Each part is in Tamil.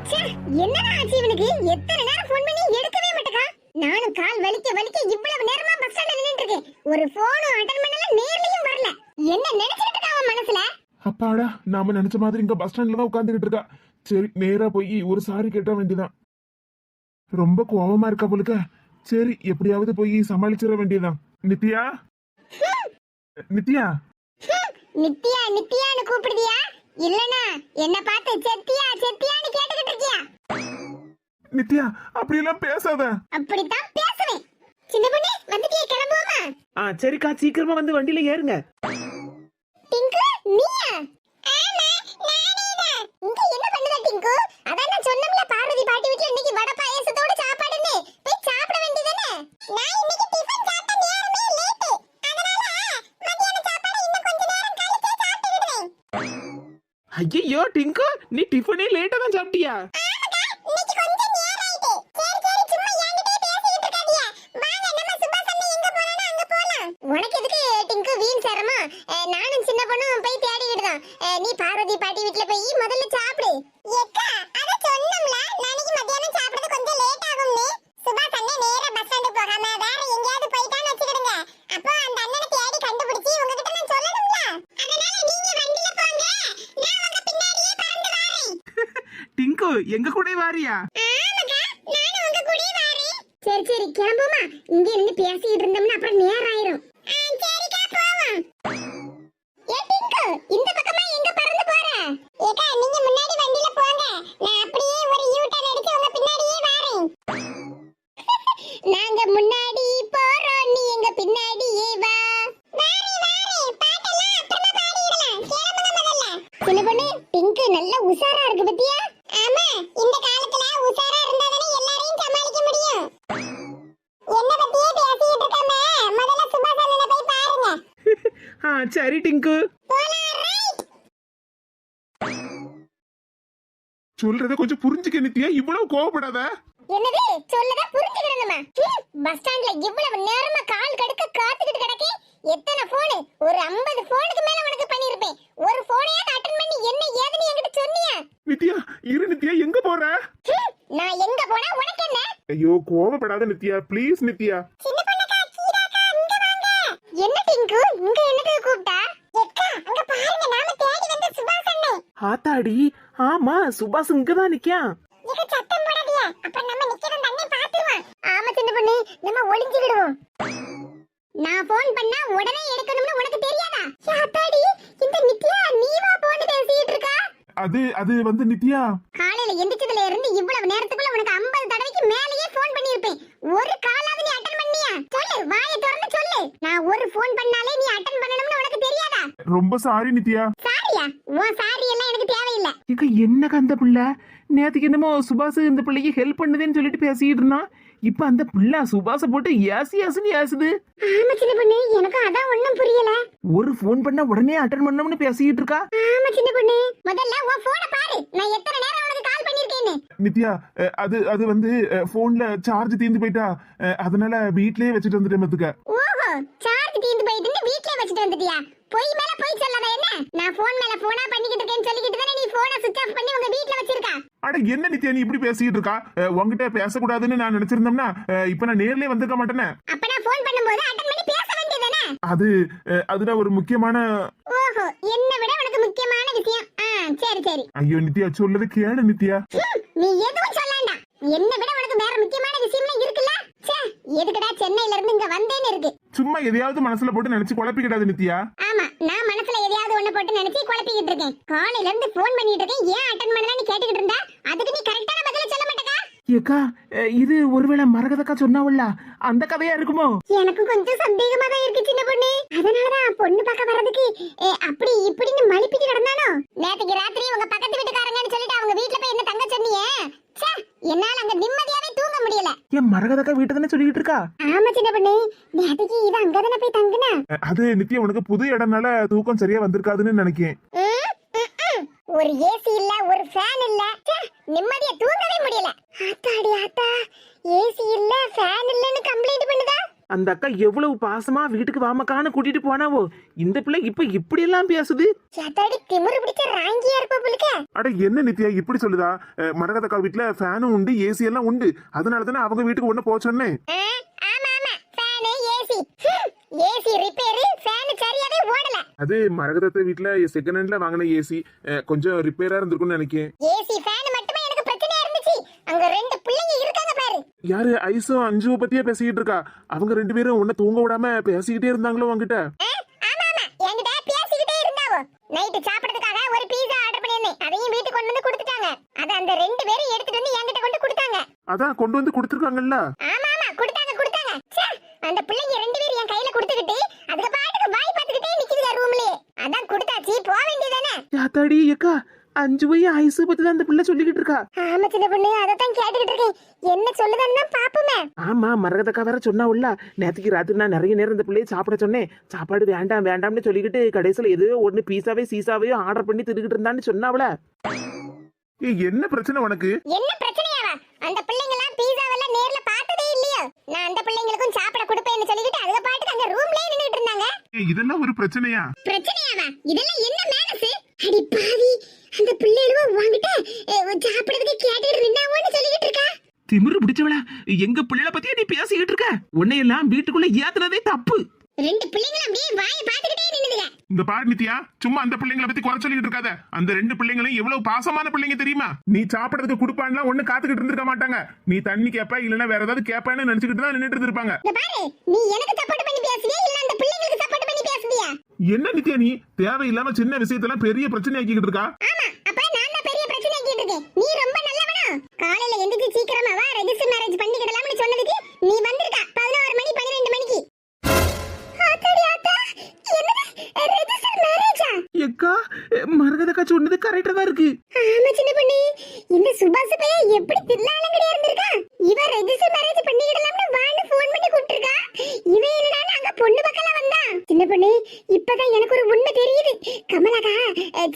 என்னடா ஆச்சு இவனுக்கு? எத்தனை நேரம் ஃபோன் பண்ணி எடுக்கவே மாட்டேங்கா. நானும் கால் வலிக்க வலிக்க இவ்வளவு நேரமா பஸ் ஸ்டாண்ட்ல நின்னுட்டு இருக்கேன். ஒரு போனும் அட்டெண்ட் பண்ணல, நேர்லயும் வரல. என்ன நினைச்சிட்டு இருக்கா அவன் மனசுல? அப்பாடா, நாம நினைச்ச மாதிரி இங்க பஸ் ஸ்டாண்ட்ல தான் உட்கார்ந்துகிட்டு இருக்கா. சரி, நேரா போய் ஒரு சாரி கேட்ட வேண்டியதான். ரொம்ப கோவமா இருக்கா போலுக்க. சரி, எப்படியாவது போய் சமாளிச்சிட வேண்டியதான். நித்யா, நித்யா, நித்யா நித்யான்னு கூப்பிடுதியா? இல்லனா என்ன பார்த்து செத்தியா செத்தியான்னு கேட்டுக்கிட்டு இருக்கியா? நித்யா, அப்படியெல்லாம் பேசாத. அப்படித்தான் பேசுவேன். சின்ன பொண்ணு வந்துட்டியே, கிளம்புவோமா? சரிக்கா, சீக்கிரமா வந்து வண்டியில ஏறுங்க. டிங்கு, நீயா? ஆமா, நானேதான். இங்க என்ன பண்ணுத டிங்கு? அதான் நான் சொன்னேன்ல, பார்வதி பாட்டி வீட்ல இன்னைக்கு வடை பாயாசத்தோட சாப்பாடுன்னு. போய் சாப்பிட வேண்டியதானே? நான் இன்னைக்கு டிபன் சாப்பிட்ட நேரமே லேட். அதனால மத்தியான சாப்பாடு இன்னும் கொஞ்ச நேரம் கழிச்சு சாப்பிட்டுடுறேன். ஐயோ டிங்கு, நீ டிஃபனே லேட்டா தான் சாப்பிட்டியா? ஆமாடா, இன்னைக்கு கொஞ்சம் நேரம் ஆயிட்டு. சரி சரி, சும்மா என்கிட்டயே பேசிட்டு இருக்காதீங்க. வாங்க, நம்ம சுபாஷ் அண்ணன் எங்க போறானோ அங்க போலாம். உனக்கு எதுக்கு டிங்கு வீண் சேரமா? நானும் சின்ன பொண்ணும் போய் தேடிக்கிட்டு தான். நீ பார்வதி பாட்டி வீட்ல போய் முதல்ல சாப்பிடு. ஏக்கா, அத சொன்னோம்ல, நாளைக்கு மத்தியானம் சாப்பிடுறது கொஞ்சம் லேட் ஆகும்னு. சுபாஷ் அண்ணன் நேரா பஸ் ஸ்டாண்ட் போகாம வேற எங்கயாவது போயிட்டான்னு வச்சுக்கிடுங்க. அப்போ அந்த அண்ணனை தேடி கண்டுபிடிச்சி உங்ககிட்ட நான் சொல்லணும்ல. அதனால நீங்க வண்டியில போங்க, நான் உங்க பின்னாடியே பறந்து வரேன். டிங்கு, எங்க கூட வாரியா? ஆமாக்கா, நானும் உங்க கூடயே வரேன். சரி சரி, கிளம்புமா. இங்க இருந்து பேசிட்டு இருந்தோம்னா அப்புறம் நேரம் ஆயிரும். சரிக்கா, போவோம். ஏ டிங்கு, இந்த பக்கமா எங்க பறந்து போற? ஏக்கா, நீங்க முன்னாடி வண்டியில போங்க, நான் அப்படியே ஒரு யூ டர்ன் அடிச்சு உங்க பின்னாடியே வரேன். நாங்க முன்னாடி போறோம், நீ எங்க பின்னாடியே வா. வாரே வாரே, பாட்டெல்லாம் அப்புறமா பாடிடலாம். கிளம்புங்க முதல்ல. சின்ன பொண்ணு, டிங்கு நல்ல உஷாரா இருக்கு பத்தியா? ஆமா, இந்த காலத்துல உஷாரா இருந்தாதானே எல்லாரையும் சமாளிக்க முடியும். என்ன பத்தியே பேசிட்டு இருக்காம முதல்ல சுபாஷ் அண்ணனை போய் பாருங்க. சரி டிங்கு. போலாம், ரைட். சொல்றத கொஞ்சம் புரிஞ்சுக்க நித்யா, இவ்வளவு கோவப்படாத. என்னது சொல்லதா புரிஞ்சுக்கணுமா? பஸ் ஸ்டாண்ட்ல இவ்வளவு நேரமா கால் கடுக்க காத்துக்கிட்டு கிடக்கே. எத்தனை போன்? ஒரு 50 போனுக்கு மேல உனக்கு பண்ணிருப்பேன். ஒரு போனையாவது அட்டெண்ட் பண்ணி என்ன ஏதுன்னு என்கிட்ட சொன்னியா? நித்யா, இரு நித்யா, எங்க போற? நான் எங்க போனா உனக்கு என்ன? ஐயோ, கோவப்படாத நித்யா, ப்ளீஸ் நித்யா. சின்ன பொண்ணுக்கா, கீதாக்கா, இங்க வாங்க. என்ன டிங்கு, இங்க என்னது கூப்பிட்டா? எக்கா, அங்க பாருங்க, நாம தேடி வந்த சுபாஷ் அண்ணன். ஆத்தாடி, ஆமா சுபாஷ் இங்கதான் நிக்கான். நீங்க சத்தம் போடாதீங்க, அப்ப நம்ம நிக்கிறது தண்ணி பாத்துருவான். ஆமா சின்ன பொண்ணு, நம்ம ஒளிஞ்சிடுவோம். நான் போன் பண்ணா உடனே எடுக்கணும்னு உனக்கு தெரியாதா? யாத்தாடி, இந்த நித்யா நீவா போன் பேசிட்டு இருக்கா? அது வந்து நித்யா, காலையில எந்திரிச்சதுல இருந்து இவ்வளவு நேரத்துக்குள்ள உனக்கு 50 தடவைக்கு மேலேயே போன் பண்ணிருப்பேன். ஒரு காலாவது நீ அட்டெண்ட் பண்ணியா? சொல்லு, வாயை திறந்து சொல்லு. நான் ஒரு போன் பண்ணாலே நீ அட்டெண்ட் பண்ணணும்னு உனக்கு தெரியாதா? ரொம்ப சாரி நித்யா. சாரியா? உன் சாரி எல்லாம் எனக்கு தேவையில்லை. இக்க என்ன கந்த பிள்ளை? நேத்துக்கு என்னமோ சுபாஷ் இந்த பிள்ளைக்கு ஹெல்ப் பண்ணுதுன்னு சொல்லிட்டு பேசிட்டு இருந்தான். இப்ப அந்த பிள்ளை சுபாஷ போட்டு ஏசுன்னு ஏசுது. ஆமா சின்ன பொண்ணு, எனக்கு அதான் ஒண்ணும் புரியல. ஒரு போன் பண்ண உடனே அட்டெண்ட் பண்ணணும்னு பேசிட்டு இருக்கா. ஆமா சின்ன பொண்ணு, முதல்ல உன் போனை பாரு, நான் எத்தனை நேரம் உனக்கு கால் பண்ணிருக்கேன்னு. நித்யா, அது வந்து போன்ல சார்ஜ் தீர்ந்து போயிட்டா, அதனால வீட்லயே வச்சுட்டு வந்துட்டேன் பாத்துக்க. ஓஹோ, சார்ஜ் தீர்ந்து போயிட்டு வீட்லயே வச்சுட்டு வந்துட்டியா? பொய் மேல பொய் சொல்லாத என்ன? நான் போன் மேல போனா பண்ணிக்கிட்டு இருக்கேன்னு சொல்லிக்கிட்டு தானே நீ போனை சுவிட்ச் ஆஃப் பண்ணி உங்க வீட்ல வச்சிருக்கா. அட என்ன நித்யா, நீ இப்படி பேசிட்டு இருக்கா? உன்கிட்ட பேசக்கூடாதுன்னு நான் நினைச்சிருந்தோம்னா இப்ப நான் நேர்லயே வந்திருக்க மாட்டேனே. அப்ப நான் போன் பண்ணும்போது அட்டெண்ட் பண்ணி பேச வேண்டியதானே? அதுதான் ஒரு முக்கியமான. ஓஹோ, என்ன விட உனக்கு முக்கியமான விஷயம். சரி சரி. ஐயோ நித்யா, சொல்லது கேளு நித்யா. நீ எதுவும் சொல்லாண்டா. என்ன விட உனக்கு வேற முக்கியமான விஷயம்லாம் இருக்குல்ல? ச்சே, எதுக்குடா சென்னையில இருந்து இங்க வந்தேன்னு இருக்கு. சும்மா எதையாவது மனசுல போட்டு நினைச்சு குழப்பிக்கிடாது நித்யா. ஆமா, நான் மனசுல எதையாவது ஒண்ணு போட்டு நினைச்சு குழப்பிக்கிட்டு இருக்கேன். காலையில இருந்து போன் பண்ணிட்டு இருக்கேன், ஏன் அட்டெண்ட் பண்ணலன்னு கேட்டுக்கிட்டு இருந்தா அதுக்கு நீ கரெக்டான பதில சொல்ல மாட்டேக்கா? ஏக்கா, இது ஒருவேளை மரகதக்கா சொன்னாவல்ல அந்த கதையா இருக்குமோ? எனக்கு கொஞ்சம் சந்தேகமா தான் இருக்கு சின்ன பொண்ணு. அதனாலதான் பொண்ணு பார்க்க வர்றதுக்கு அப்படி இப்படின்னு மலிப்பிட்டு கிடந்தானோ. நேத்துக்கு ராத்திரி உங்க பக்கத்து வீட்டுக்காரங்கன்னு சொல்லிட்டு அவங்க வீட்ல போய் என்ன தங்க சொன்னியே. என்னால அங்க நிம்மதியாவே தூங்க முடியல. ஏன் மரகதக்கா வீட்டு தானே சொல்லிட்டு இருக்கா? ஆமா சின்ன பொண்ணு, நேத்துக்கு இது அங்கதானே போய் தங்குனா. அது நித்யா, உனக்கு புது இடம்னால தூக்கம் சரியா வந்திருக்காதுன்னு நினைக்கிறேன். ஒரு ஏசி இல்ல, ஒரு ஃபேன் இல்ல, நிம்மதியா தூங்கவே முடியல. ஆத்தாடி ஆத்தா, ஏசி இல்ல ஃபேன் இல்லன்னு கம்ப்ளைண்ட் பண்ணுதா? அந்த அக்கா எவ்வளவு பாசமா வீட்டுக்கு வாமக்கான்னு கூட்டிட்டு போனாவோ இந்த பிள்ளை இப்ப இப்படி எல்லாம் பேசுது. சேத்தாடி திமிரு பிடிச்ச ராங்கியா இருப்ப புளுக்க. அட என்ன நித்யா இப்படி சொல்லுதா? மரகதக்கா வீட்டுல ஃபேனும் உண்டு, ஏசி எல்லாம் உண்டு. அதனால தானே அவங்க வீட்டுக்கு ஒண்ணு போக சொன்னேன். ஆமா ஆமா, fan AC. AC repair, fan சரியாவே ஓடல. அது மரகதத்தை வீட்டுல செகண்ட் ஹேண்ட்ல வாங்கின ஏசி கொஞ்சம் ரிப்பேரா இருந்திருக்கும்னு நினைக்கிறேன். ஏசி ஃபேன் மட்டுமே எனக்கு பிரச்சனையா இருந்துச்சு. அங்க ரெண்டு பிள்ளைங்க இருக்காங்க பாரு. யாரு ஐசும் அஞ்சுவ பத்தியே பேசிக்கிட்டு இருக்கா? அவங்க ரெண்டு பேரும் உன்னை தூங்க விடாம பேசிக்கிட்டே இருந்தாங்களோ உங்ககிட்ட? ஆமா ஆமா, என்கிட்ட பேசிக்கிட்டே இருந்தாவோ. நைட்டு சாப்பிடுறதுக்காக ஒரு பீஸா ஆர்டர் பண்ணிருந்தேன். அதையும் வீட்டுக்கு கொண்டு வந்து கொடுத்துட்டாங்க. அத அந்த ரெண்டு பேரும் எடுத்துட்டு வந்து என்கிட்ட கொண்டு கொடுத்தாங்க. அதான் கொண்டு வந்து கொடுத்துருக்காங்கல்ல. ஆமா ஆமா, கொடுத்தாங்க கொடுத்தாங்க. ச்சே, அந்த பிள்ளைங்க ரெண்டு பேரும் என் கையில கொடுத்துக்கிட்டு அதுக்கு பாட்டுக்கு வாய் பார்த்துக்கிட்டே நிக்குதுங்க ரூம்லயே. அதான் கொடுத்தாச்சு, போக வேண்டியதானே. யாத்தாடி அக்கா அஞ்சு போய் ஐசு பத்தி தான் அந்த பிள்ளை சொல்லிக்கிட்டு இருக்கா. ஆமா சின்ன பொண்ணு, அதத்தான் கேட்டுக்கிட்டு இருக்கேன். என்ன சொல்லுதான்னு பாப்போமே. ஆமா மரகதக்கா வேற சொன்னா உள்ள நேத்துக்கு ராத்திரி நான் நிறைய நேரம் இந்த பிள்ளையை சாப்பிட சொன்னேன். சாப்பாடு வேண்டாம் வேண்டாம்னு சொல்லிக்கிட்டு கடைசியில ஏதோ ஒண்ணு பீஸாவே சீசாவையோ ஆர்டர் பண்ணி தின்னுக்கிட்டு இருந்தான்னு சொன்னாவல. என்ன பிரச்சனை உனக்கு? என்ன பிரச்சனையாவா? அந்த பிள்ளைங்க எல்லாம் பீஸாவெல்லாம் நேர்ல பார்த்ததே இல்லையோ. நான் அந்த பிள்ளைங்களுக்கும் சாப்பிட கொடுப்பேன்னு சொல்லிக்கிட்டு அதுக்கு பாட்டுக்கு அங்க ரூம்லயே நின்னுட்டு இருந்தாங்க. இதெல்லாம் ஒரு பிரச்சனையா? பிரச்சனையாவா? இதெல்லாம் என்ன மேனஸ்? அடி பாவி, அந்த பிள்ளைகளும் வாங்கிட்ட சாப்பிடுறதுக்கு கேட்டுட்டு நின்னாவோன்னு சொல்லிக்கிட்டு இருக்கா. திமிரு பிடிச்சவள, எங்க பிள்ளைல பத்தியா நீ பேசிக்கிட்டு இருக்க? உன்னையெல்லாம் வீட்டுக்குள்ள ஏத்துனதே தப்பு. ரெண்டு பிள்ளைங்களும் அப்படியே வாயை பார்த்துக்கிட்டே நின்னுதுங்க. இந்த பாரு நித்யா, சும்மா அந்த பிள்ளைங்களை பத்தி குறை சொல்லிட்டு இருக்காத. அந்த ரெண்டு பிள்ளைங்களும் எவ்வளவு பாசமான பிள்ளைங்க தெரியுமா? நீ சாப்பிடறதுக்கு கொடுப்பான்லாம் ஒண்ணு காத்துக்கிட்டு இருந்திருக்க மாட்டாங்க. நீ தண்ணி கேப்ப இல்லன்னா வேற ஏதாவது கேப்பான்னு நினைச்சுக்கிட்டு தான் நின்னுட்டு இருப்பாங்க. இந்த பாரு, நீ எனக்கு சப்போர்ட் பண்ணி பேசுவியா இல்ல அந்த பிள்ளைங்களுக்கு சப்போர்ட் பண்ணி பேசுவியா? என்ன நித்யா நீ தேவையில்லாம சின்ன விஷயத்தெல்லாம் பெரிய பிரச்சனை ஆக்கிக்கிட்டு இருக்கா? ஆமா, அப்ப நான் தான் பெரிய பிரச்சனை ஆக்கிட்டு இருக்கேன். நீ ரொம்ப நல்லவனா? காலையில எந்திரிச்சு சீக்கிரமா வா, ரெஜிஸ்டர் மேரேஜ் பண்ணிக்கிடலாம்னு சொன்னதுக்கு நீ வந்திருக்க 11 மணி 12 மணிக்கு. ஆத்தாடி ஆத்தா, என்ன ரெஜிஸ்டர் மேரேஜா? எக்கா மரகதக்கா சொன்னது கரெக்டா தான் இருக்கு. ஆமா சின்ன பொண்ணு, இந்த சுபாஷ் பையன் எப்படி தில்லாலங்கடியா இருந்திருக்கா. இவன் ரெஜிஸ்டர் மேரேஜ் பண்ணிக்கிடலாம்னு வான்னு ஃபோன் பண்ணி கூப்பிட்டுருக்கா. இவன் என்னடா அங்க பொண்ணு பக்கல வந்தா. சின்ன பொண்ணு, இப்பதான் எனக்கு ஒரு உண்மை தெரியுது. கமலாக்கா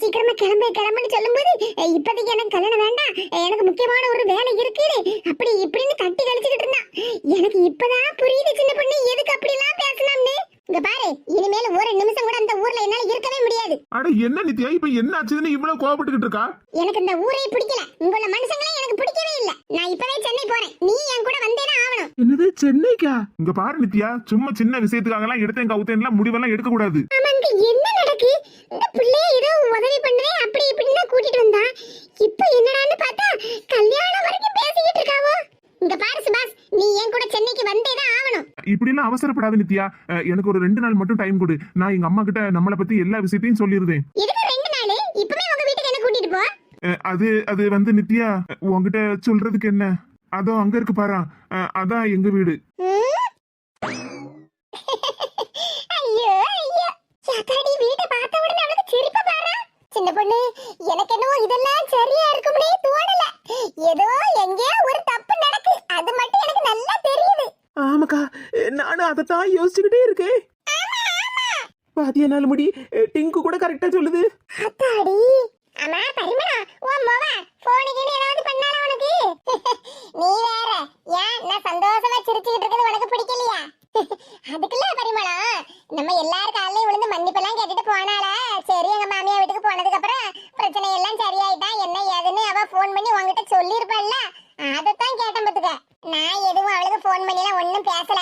சீக்கிரமா கிளம்புன்னு சொல்லும்போது இப்போதைக்கு எனக்கு கல்யாணம் வேண்டாம், எனக்கு முக்கியமான ஒரு வேலை இருக்குது அப்படி இப்படின்னு தட்டி கழிச்சுக்கிட்டு இருந்தான். எனக்கு இப்பதான் புரியுது சின்ன பொண்ணு எதுக்கு அப்படி எல்லாம் பேசலாம்னு. இங்க பாரு, இனிமேல் ஒரு நிமிஷம் கூட அந்த ஊர்ல என்னால இருக்கவே முடியாது. அட என்ன நித்யா இப்ப என்ன ஆச்சுன்னு இவ்வளவு கோவப்பட்டுக்கிட்டு இருக்கா? எனக்கு இந்த ஊரே பிடிக்கல, உங்கள மனுஷங்களே எனக்கு பிடிக்கவே இல்ல. நான் இப்பவே சென்னை போறேன், நீ என் கூட வந்தேனா ஆவணும். என்னது சென்னைக்கா? இங்க பாரு நித்யா, சும்மா சின்ன விஷயத்துக்காக எல்லாம் எடுத்தேன் கவுத்தேன்லாம் முடிவெல்லாம் எடுக்க கூடாது. ஆமா, இங்க என்ன நடக்கு? இந்த பிள்ளைய ஏதோ உதவி பண்றேன் அப்படி இப்படின்னு கூட்டிட்டு வந்தா, இப்ப என்னடான்னு பார்த்தா கல்யாணம் வரைக்கும் பேசிக்கிட்டு இருக்காவோ. இங்க பாரு சுபாஷ், நீ என் கூட சென்னைக்கு வந்தேதான் ஆவணும். இப்படி எல்லாம் அவசரப்படாத நித்யா, எனக்கு ஒரு 2 நாள் மட்டும் டைம் கொடு. நான் எங்க அம்மா கிட்ட நம்மளை பத்தி எல்லா விஷயத்தையும் சொல்லிருந்தேன். இதுக்கு 2 நாள்? இப்பவே உங்க வீட்டுக்கு என்ன கூட்டிட்டு போ. அது வந்து நித்யா, உன்கிட்ட சொல்றதுக்கு என்ன, அதோ அங்க இருக்கு பாரு, அதான் எங்க வீடு. ஐயோ ஐயோ, யாத்தாடி வீட்டை பார்த்த உடனே அவளுக்கு சிரிப்ப பாரு. சின்ன பொண்ணு, எனக்கு என்னவோ இதெல்லாம் சரியா இருக்கும்னே தோணல. ஏதோ எங்கேயோ ஒரு தப்பு நடக்கு, அது மட்டும் எனக்கு நல்லா தெரியுது. ஆமாக்கா, நானும் அதைத்தான் யோசிச்சுக்கிட்டே இருக்கேன். பாத்தியா நாலு முடி டிங்கு கூட கரெக்டா சொல்லுது. அத்தாடி, அம்மா பரிமளா, உன் மோவா போனுக்கு ஏதாவது பண்ணால உனக்கு? நீ வேற, ஏன் நான் சந்தோஷமா சிரிச்சுக்கிட்டு இருக்கிறது உனக்கு பிடிக்கலையா? அதுக்குள்ள பரிமளா, நம்ம எல்லாரும் காலையில விழுந்து மன்னிப்பெல்லாம் கேட்டுட்டு போனால. சரி, எங்க மாமியா வீட்டுக்கு போனதுக்கு அப்புறம் பிரச்சனை எல்லாம் சரியாயிட்டா என்ன ஏதுன்னு அவ போன் பண்ணி உங்ககிட்ட சொல்லிருப்பாள்ல, அதத்தான் கேட்டேன் பாத்துக்க. நான் எதுவும் அவளுக்கு போன் பண்ணி எல்லாம் ஒன்னும் பேசல.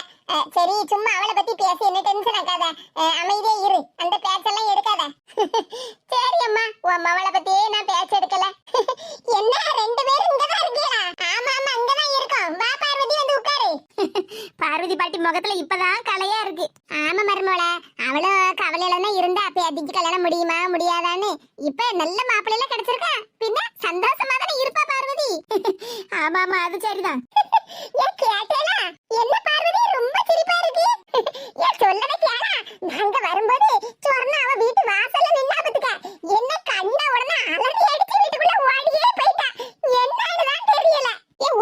சரி, சும்மா அவளை பத்தி பேசி என்ன டென்ஷன் ஆக்காத, அமைதியா இரு, அந்த பேச்செல்லாம் எடுக்காத. சரி அம்மா, உன் அவளை பத்தியே நான் பேச்சு எடுக்கல. என்ன 2 பேரும் இங்கதான் இருக்கீங்களா? ஆமா ஆமா, அங்கதான் இருக்கோம். வா பார்வதி, வந்து உட்காரு. பார்வதி பாட்டி முகத்துல இப்பதான் கலையா இருக்கு. ஆமா மருமோளே, அவளும் கவலையில தான் இருந்தா பேத்திக்கு கல்யாணம் முடியுமா முடியாதான்னு. இப்ப நல்ல மாப்பிள்ளைல கிடைச்சிருக்கா, பின்ன சந்தோஷமா தானே இருப்பா பார்வதி. ஆமா ஆமா, அது சரிதான். கேட்டேனா என்ன பார்வதி, ரொம்ப சிரிப்பா இருக்கு. ஏன் சொல்லவே கேளா, நாங்க வரும்போது சொர்ணா அவ வீட்டு வாசல்ல நின்னா பாத்துக்க, என்ன கண்ட உடனே அலறி அடிச்சு வீட்டுக்குள்ள ஓடியே போயிட்டா. என்னன்னு தெரியல.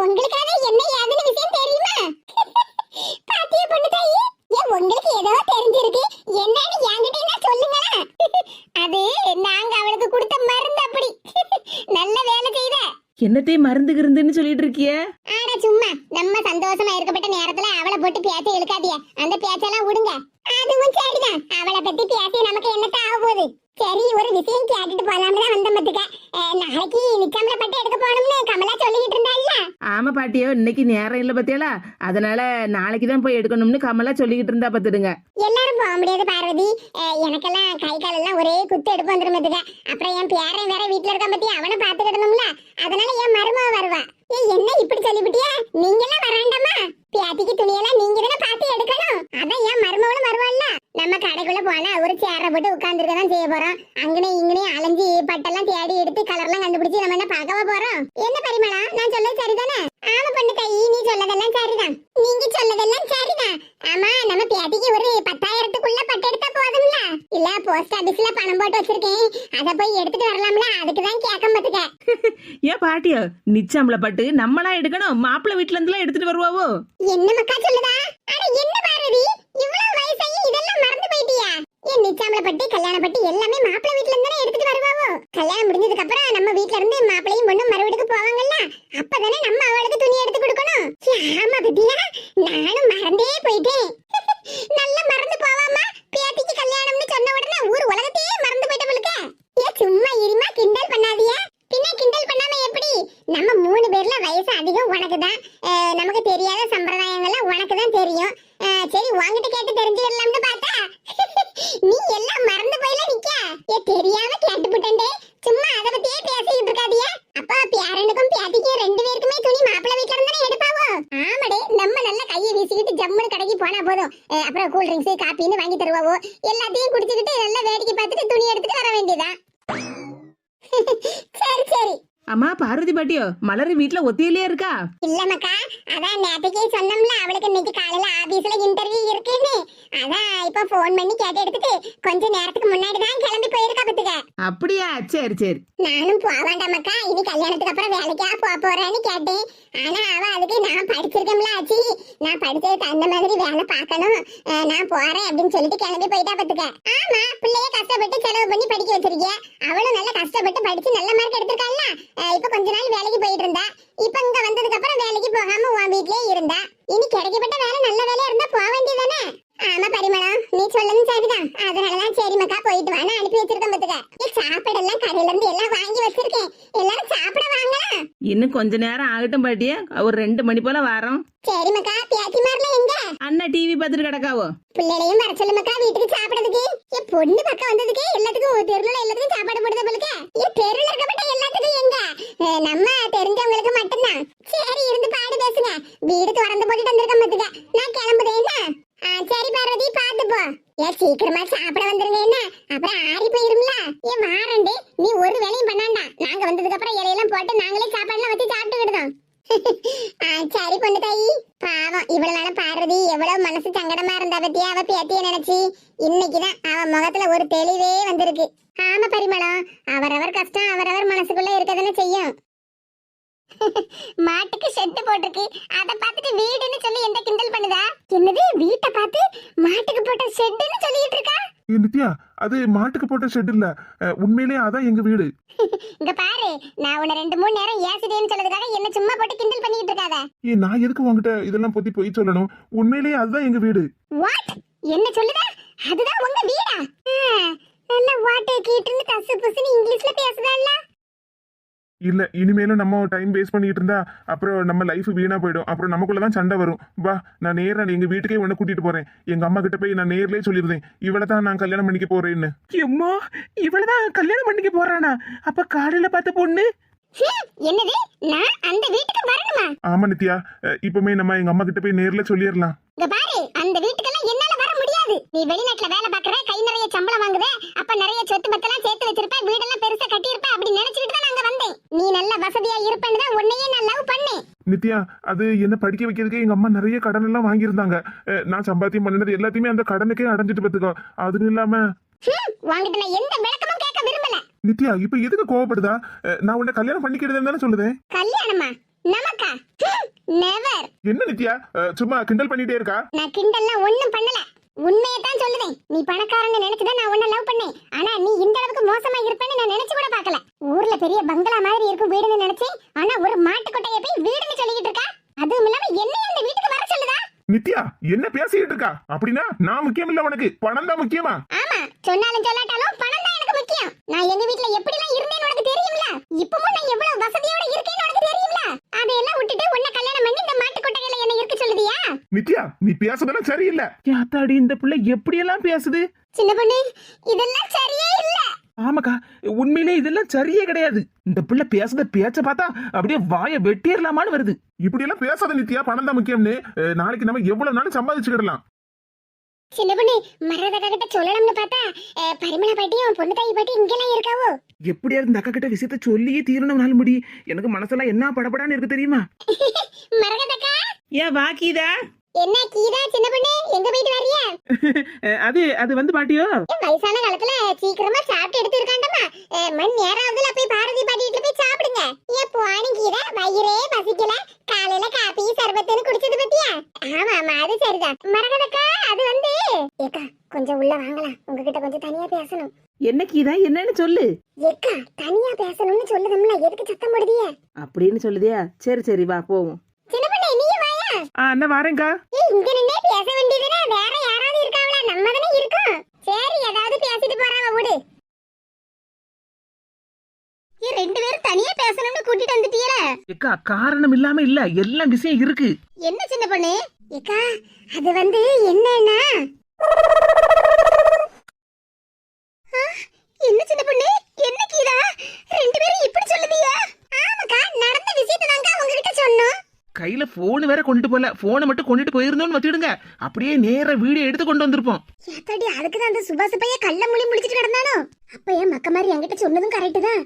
உங்களுக்காக என்ன ஏதுன்னு விஷயம் தெரியுமா? பாத்தியா பொண்ணு தாயி, உங்களுக்கு ஏதோ தெரிஞ்சிருக்கு, என்னன்னு என்கிட்ட என்ன சொல்லுங்களா. அது நாங்க அவளுக்கு கொடுத்த மருந்து அப்படி. நல்ல வேலை செய்த. என்னத்தை மருந்து கிருந்துன்னு சொல்லிட்டு இருக்கிய? அட விடுங்கக்கா சும்மா. நம்ம சந்தோஷமா இருக்கப்பட்ட நேரத்துல அவளை போட்டு பேச இழுக்காதிய. அந்த பேச்செல்லாம் விடுங்க. அதுவும் சரிதான். அவளை பத்தி பேசி நமக்கு என்னத்த ஆக போகுது. சரி, ஒரு விஷயம் கேட்டுட்டு போலாம்னு தான் வந்த மத்துக்க. நாளைக்கு நிச்சயம்ல பட்டு எடுக்க போகணும்னு கமலா சொல்லிக்கிட்டு இருந்தாள்ல. ஆமா பாட்டியோ, இன்னைக்கு நேரம் இல்ல பத்தியாலா, அதனால நாளைக்கு தான் போய் எடுக்கணும்னு கமலா சொல்லிக்கிட்டு இருந்தா பாத்துடுங்க. எல்லாரும் போக முடியாது பார்வதி. எனக்கெல்லாம் கை கால் எல்லாம் ஒரே குத்து எடுப்பு வந்துடும் மத்துக்க. அப்புறம் என் பேரன் வேற வீட்டுல இருக்க பத்தி அவனை பாத்துக்கிடணும்ல. அதனால என் மருமக வருவா. என்ன இப்படி சொல்லிவிட்டியா? நீங்க எல்லாம் வராண்டாமா? பியாத்திக்கு துணியெல்லாம் நீங்க தானே பார்த்து எடுக்கணும். அதான் என் மருமகளும் வருவாள்ல. நம்ம கடைக்குள்ள போனா ஒரு சேரை போட்டு உட்கார்ந்துருக்க தான் செய்ய போறோம். அங்கனே இங்கனே அலைஞ்சி பட்டெல்லாம் தேடி எடுத்து கலர்லாம் கண்டுபிடிச்சு நம்ம என்ன பார்க்கவா போறோம்? என்ன பரிமளா, நான் சொல்றது சரிதானே? ஆமா பொண்ணு தாயி, நீ சொல்லதெல்லாம் சரிதான். நீங்க சொல்லதெல்லாம் சரிதான். ஆமா, நம்ம பியாத்திக்கு ஒரு 10,000க்குள்ள பட்டு எடுத்தா போதும்ல. இல்ல போஸ்ட் ஆபீஸ்ல பணம் போட்டு வச்சிருக்கேன், அத போய் எடுத்துட்டு வரலாம்ல. அதுக்குதான் கேட்க மாட்டுக்க. ஏன் பாட்டியோ, நிச்சயம்ல பட்டு நம்மளா எடுக்கணும்? மாப்பிள்ளை வீட்டுல இருந்துலாம் எடுத்துட்டு வருவாவோ? என்ன மக்கா சொல்லுதா? அட என்ன பாரதி, இவ்வளவு வயசாகி இதெல்லாம் மறந்து போயிட்டியா? என் நிச்சாமல பட்டி கல்யாண பட்டி எல்லாமே மாப்பிள்ளை வீட்ல இருந்து எடுத்துட்டு வருவாவோ. கல்யாணம் முடிஞ்சதுக்கு அப்புறம் நம்ம வீட்ல இருந்து மாப்பிள்ளையும் பொண்ணும் மறுவீட்டுக்கு போவாங்கல்ல, அப்பதானே நம்ம அவளுக்கு துணி எடுத்து கொடுக்கணும். ஆமா பத்தியா, நானும் மறந்தே போயிட்டேன். நல்ல மறந்து போவாமா? பேத்திக்கு கல்யாணம்னு சொன்ன உடனே ஊர் உலகத்தையே மறந்து போயிட்டவளுக்கு. சும்மா இருமா, கிண்டல் பண்ணாதியா. பின்ன கிண்டல் பண்ணாம எப்படி? நம்ம 3 பேர்ல வயசு அதிகம் உனக்கு தான். நமக்கு தெரியாத சம்பிரதாயங்கள்லாம் உனக்கு தான் தெரியும். சரி, உன்கிட்ட கேட்டு தெரிஞ்சுக்கலாம்னு பார்த்தா நீ எல்லாம் மறந்து போயில நிக்க. தெரியாம கேட்டுப்புட்டே. சும்மா அதை பத்தியே பேசிக்கிட்டு இருக்காதியா. அப்பா பேரனுக்கும் பேத்திக்கும் 2 பேருக்குமே துணி மாப்பிள்ளை வீட்டுல இருந்தானே எடுப்பாவோ? ஆமாடே, நம்ம நல்ல கையை வீசிக்கிட்டு ஜம்முன்னு கடைக்கு போனா போதும். அப்புறம் கூல் ட்ரிங்க்ஸ் காப்பின்னு வாங்கி தருவாவோ. எல்லாத்தையும் குடிச்சுக்கிட்டு நல்லா வேடிக்கை பார்த்துட்டு துணி எடுத்துட்டு வர வேண்டியதா. சரி சரி. அம்மா பார்வதி பாட்டியோ, மலர் வீட்டுல ஒத்தியிலே இருக்கா? இல்ல மக்கா, அதான் நேத்துக்கே சொன்னோம்ல அவளுக்கு இன்னைக்கு காலையில ஆபீஸ்ல இன்டர்வியூ இருக்குன்னு. அதான் இப்ப போன் பண்ணி கேட்டு எடுத்துட்டு கொஞ்ச நேரத்துக்கு முன்னாடி தான் கிளம்பி போயிருக்கா பத்துக்க. அப்படியா? சரி சரி. நானும் போவாண்டா மக்கா, இனி கல்யாணத்துக்கு அப்புறம் வேலைக்கா போறேன்னு கேட்டேன். ஆனா அவ அதுக்கு நான் படிச்சிருக்கேன்ல ஆச்சி, நான் படிச்சதுக்கு அந்த மாதிரி வேலை பார்க்கணும், நான் போறேன் அப்படின்னு சொல்லிட்டு கிளம்பி போயிட்டா பத்துக்க. ஆமா, பிள்ளைய கஷ்டப்பட்டு செலவு பண்ணி படிக்க வச்சிருக்கிய. அவளும் நல்லா கஷ்டப்பட்டு படிச்சு நல்ல மார்க் எடுத்திருக்காள்ல. இப்ப கொஞ்ச நாள் வேலைக்கு போயிட்டு இருந்தா. இப்ப இங்க வந்ததுக்கு அப்புறம் வேலைக்கு போகாம உன் வீட்லயே இருந்தா. இனி கிடைக்கப்பட்ட வேலை நல்ல வேலையா இருந்தா போக வேண்டியதானே? ஆமா பரிமளம், நீ சொல்லணும் சரிதான். அதனாலதான் சரி மக்கா போயிட்டு வான்னு அனுப்பி வச்சிருக்கேன் பத்துக்க. சாப்பாடெல்லாம் கடையில இருந்து எல்லாம் வாங்கி வச்சிருக்கேன். எல்லாரும் சாப்பிட வாங்கலாம். இன்னும் கொஞ்ச நேரம் ஆகட்டும் பாட்டியா, ஒரு 2 மணி போல வரோம். சரி மக்கா, பேத்தி மார்ல எங்க? அண்ணா டிவி பார்த்துட்டு கிடக்காவோ. பிள்ளைகளையும் வர சொல்லு மக்கா வீட்டுக்கு சாப்பிடறதுக்கு. பொண்ணு பக்கம் வந்ததுக்கு எல்லாத்துக்கும் தெருல எல்லாத்துக்கும் சாப்பாடு போடுத போலுக்க. தெருல இருக்கப்பட்ட எல்லாத்துக்கும் எங்க? நம்ம தெரிஞ்சவங்களுக்கு மட்டும்தான். சரி, இருந்து பாடு பேசுங்க. வீடு திறந்து போட்டுட்டு வந்திருக்கேன் பத்துக்க. நான் கிளம்புதேன்னா. சரி பார்வதி, பாத்து போ. சீக்கிரமா சாப்பிட வந்துருங்க. என்ன அப்புறம் ஆறி போயிரும்ல. வாரண்டி, நீ ஒரு வேலையும் பண்ணாண்டா. நாங்க வந்ததுக்கு அப்புறம் இலையெல்லாம் போட்டு நாங்களே சாப்பாடுலாம் வச்சு சாப்பிட்டுக்கிடுதோம். சரி பொண்ணு தாயி. பாவம், இவ்வளவு நாள பார்வதி எவ்வளவு மனசு சங்கடமா இருந்தா பத்தியா அவ பேத்திய நினைச்சு. இன்னைக்குதான் அவ முகத்துல ஒரு தெளிவே வந்திருக்கு. ஆமா பரிமளம், அவரவர் கஷ்டம் அவரவர் மனசுக்குள்ள இருக்கதானே செய்யும். மாட்டுக்கு ஷெட் போட்டிருக்கு, அத பார்த்துட்டு வீடுன்னு சொல்லி எந்த கிண்டல் பண்ணுதா? என்னது, வீட்டை பார்த்து மாட்டுக்கு போட்ட ஷெட்னு சொல்லிட்டு இருக்கா? நித்யா, அது மாட்டுக்கு போட்ட ஷெட் இல்ல, உண்மையிலேயே அதான் எங்க வீடு. இங்க பாரு, நான் உன்னை 2-3 நேரம் ஏசிடேன்னு சொல்றதுக்காக என்ன சும்மா போட்டு கிண்டல் பண்ணிட்டு இருக்காத. நான் எதுக்கு உங்ககிட்ட இதெல்லாம் பத்தி போய் சொல்லணும்? உண்மையிலேயே அதுதான் எங்க வீடு. வாட்? என்ன சொல்லுதா? அதுதான் உங்க வீடா? நல்ல வாட்டை கீட்டுன்னு கசு புசுன்னு இங்கிலீஷ்ல பேசுதால்ல. இல்ல, இனிமேலும் நம்ம டைம் வேஸ்ட் பண்ணிட்டு இருந்தா அப்புறம் நம்ம லைஃப் வீணா போயிடும். அப்புறம் நமக்குள்ளதான் சண்டை வரும். வா, நான் நேரா எங்க வீட்டுக்கே உன்னை கூட்டிட்டு போறேன். எங்க அம்மா கிட்ட போய் நான் நேர்லயே சொல்லிருந்தேன், இவளதான் நான் கல்யாணம் பண்ணிக்க போறேன்னு. எம்மா, இவ்வளவுதான் கல்யாணம் பண்ணிக்க போறானா? அப்ப காலையில பார்த்த பொண்ணு என்னது? நான் அந்த வீட்டுக்கு வரணுமா? ஆமா நித்யா, இப்பவுமே நம்ம எங்க அம்மா கிட்ட போய் நேர்ல சொல்லிடலாம். இங்க பாரு, அந்த வீட்டுக்கெல்லாம் என்னால வர முடியாது. நீ வெளிநாட்டுல வேலை பாக்குற, கை நிறைய சம்பளம் வாங்குற, அப்ப நிறைய சொத்து பத்தெல்லாம் சேர்த்து வச்சிருப்ப, வீடெல்லாம் பெருசா கட்டியிருப்ப. அப்படி நினைச்சிட்டு தான் நாங்க வந்தேன். நீ நல்ல வசதியா இருப்பேன்னு தான் உன்னையே நான் லவ் பண்ணேன். நித்யா, அது என்ன படிக்க வைக்கிறதுக்கு எங்க அம்மா நிறைய கடன் எல்லாம் வாங்கியிருந்தாங்க. நான் சம்பாத்தியம் பண்ணினது எல்லாத்தையுமே அந்த கடனுக்கே அடைஞ்சிட்டு பத்துக்கோ. அது இல்லாம வாங்கிட்டு நான் எந்த விளக்கமும் கேட்க விரும்பல. நித்யா, இப்ப எதுக்கு கோவப்படுதா? நான் உன்னை கல்யாணம் பண்ணிக்கிறதுன்னு தானே சொல்லுதேன். கல்யாணமா? நமக்கா? நெவர். என்ன நித்யா, சும்மா கிண்டல் பண்ணிட்டே இருக்கா? நான் கிண்டல்லாம் ஒண்ணும் பண்ணல, உண்மையை தான் சொல்லுதேன். நீ பணக்காரன்னு நினைச்சுதான் நான் உன்னை லவ் பண்ணேன். ஆனா நீ இந்த அளவுக்கு மோசமா இருப்பேன்னு நான் நினைச்சு கூட பார்க்கல. ஊர்ல பெரிய பங்களா மாதிரி இருக்கும் வீடுன்னு நினைச்சேன். ஆனா ஒரு மாட்டு கொட்டையை போய் வீடுன்னு சொல்லிக்கிட்டு இருக்கா. அது என்ன பேசிக்கிட்டு இருக்கா? அப்படின்னா நான் முக்கியம் இல்ல, உனக்கு பணம் தான் முக்கியமா? ஆமா, சொன்னாலும் சொல்லாட்டாலும் பணம் தான் எனக்கு முக்கியம். நான் எங்க வீட்ல எப்படி எல்லாம் இருந்தேன்னு உனக்கு தெரியும்ல? இப்பவும் நான் எவ்வளவு வசதியோட இருக்கேன்னு உனக்கு தெரியும்ல? அதையெல்லாம் விட்டுட்டு உன்னை கல்யாணம் பண்ணி இந்த மாட்டு கொட்டகையில என்ன இருக்க சொல்லுதியா? நித்யா, நீ பேசுறதெல்லாம் சரியில்லை. யாத்தாடி இந்த பிள்ளை எப்படியெல்லாம் பேசுது. சின்ன பொண்ணு, இதெல்லாம் சரியே இல்ல. ஆமாக்கா, உண்மையிலே இதெல்லாம் சரியே கிடையாது. இந்த பிள்ளை பேசுத பேச்ச பார்த்தா அப்படியே வாயை வெட்டிடலாமான்னு வருது. இப்படி எல்லாம் பேசாத நித்யா, பணம் தான் முக்கியம்னு. நாளைக்கு நம்ம எவ்வளவு நாளும் சம்பாதிச்சுக்கிடலாம். சின்ன பொண்ணு, மரதக்கா கிட்ட சொல்லலாம்னு பார்த்தா பரிமளா பாட்டியும் பொண்ணு தாயி பாட்டி இங்கெல்லாம் இருக்காவோ? எப்படியாவது இந்த அக்கா கிட்ட விஷயத்த சொல்லியே தீரணும்னாலும் முடி. எனக்கு மனசெல்லாம் என்ன படபடான்னு இருக்கு தெரியுமா? மரகதக்கா, ஏன் வாக்கிதா? என்ன கீதா சின்ன பொண்ணு, எங்க போயிட்டு வர்றிய? அது வந்து பாட்டியோ, வயசான காலத்துல சீக்கிரமா சாப்பிட்டு எடுத்து இருக்காண்டமா. மண் நேராவதுல போய் பாரதி பாட்டி வீட்டுல போய் சாப்பிடுங்க. ஏன் போனி கீதா, வயிறே பசிக்கல, காலையில காப்பி சர்பத்துன்னு குடிச்சது பத்தியா? ஆமா ஆமா, அது சரிதான். மரகதக்கா, அது வந்து ஏக்கா கொஞ்சம் உள்ள வாங்கலாம், உங்ககிட்ட கொஞ்சம் தனியா பேசணும். என்ன கீதா, என்னன்னு சொல்லு. ஏக்கா தனியா பேசணும்னு சொல்லுதம்ல, எதுக்கு சத்தம் போடுதிய? அப்படின்னு சொல்லுதியா? சரி சரி, வா போவோம். சின்ன பொண்ணு, நீ வாயா. என்ன வாரேங்கா. இங்க நின்னே பேச வேண்டியதுனா வேற யாராவது இருக்காவளா? நம்ம தானே இருக்கோம். சரி, ஏதாவது பேசிட்டு போறாவ விடு. ரெண்டு பேரும் தனியா பேசணும்னு கூட்டிட்டு வந்துட்டீல. ஏக்கா, காரணம் இல்லாம இல்ல, எல்லாம் விஷயம் இருக்கு. என்ன சின்ன பொண்ணு? ஏக்கா, அது வந்து என்னன்னா, என்ன சின்ன பொண்ணு, என்ன கீதா, ரெண்டு பேரும் இப்படி சொல்லுதியா? ஆமாக்கா, நடந்த விஷயத்தை தாங்க உங்ககிட்ட சொன்னோம். கையில போன் வேற கொண்டுட்டு போல, போனை மட்டும் கொண்டுட்டு போயிருந்தோம்னு வச்சுடுங்க, அப்படியே நேர வீடியோ எடுத்து கொண்டு வந்திருப்போம். ஏத்தாடி, அதுக்குதான் அந்த சுபாஷ் பைய கள்ள மொழி முடிச்சிட்டு கிடந்தானோ? அப்ப ஏன் மக்க மாதிரி என்கிட்ட சொன்னதும் கரெக்ட் தான்.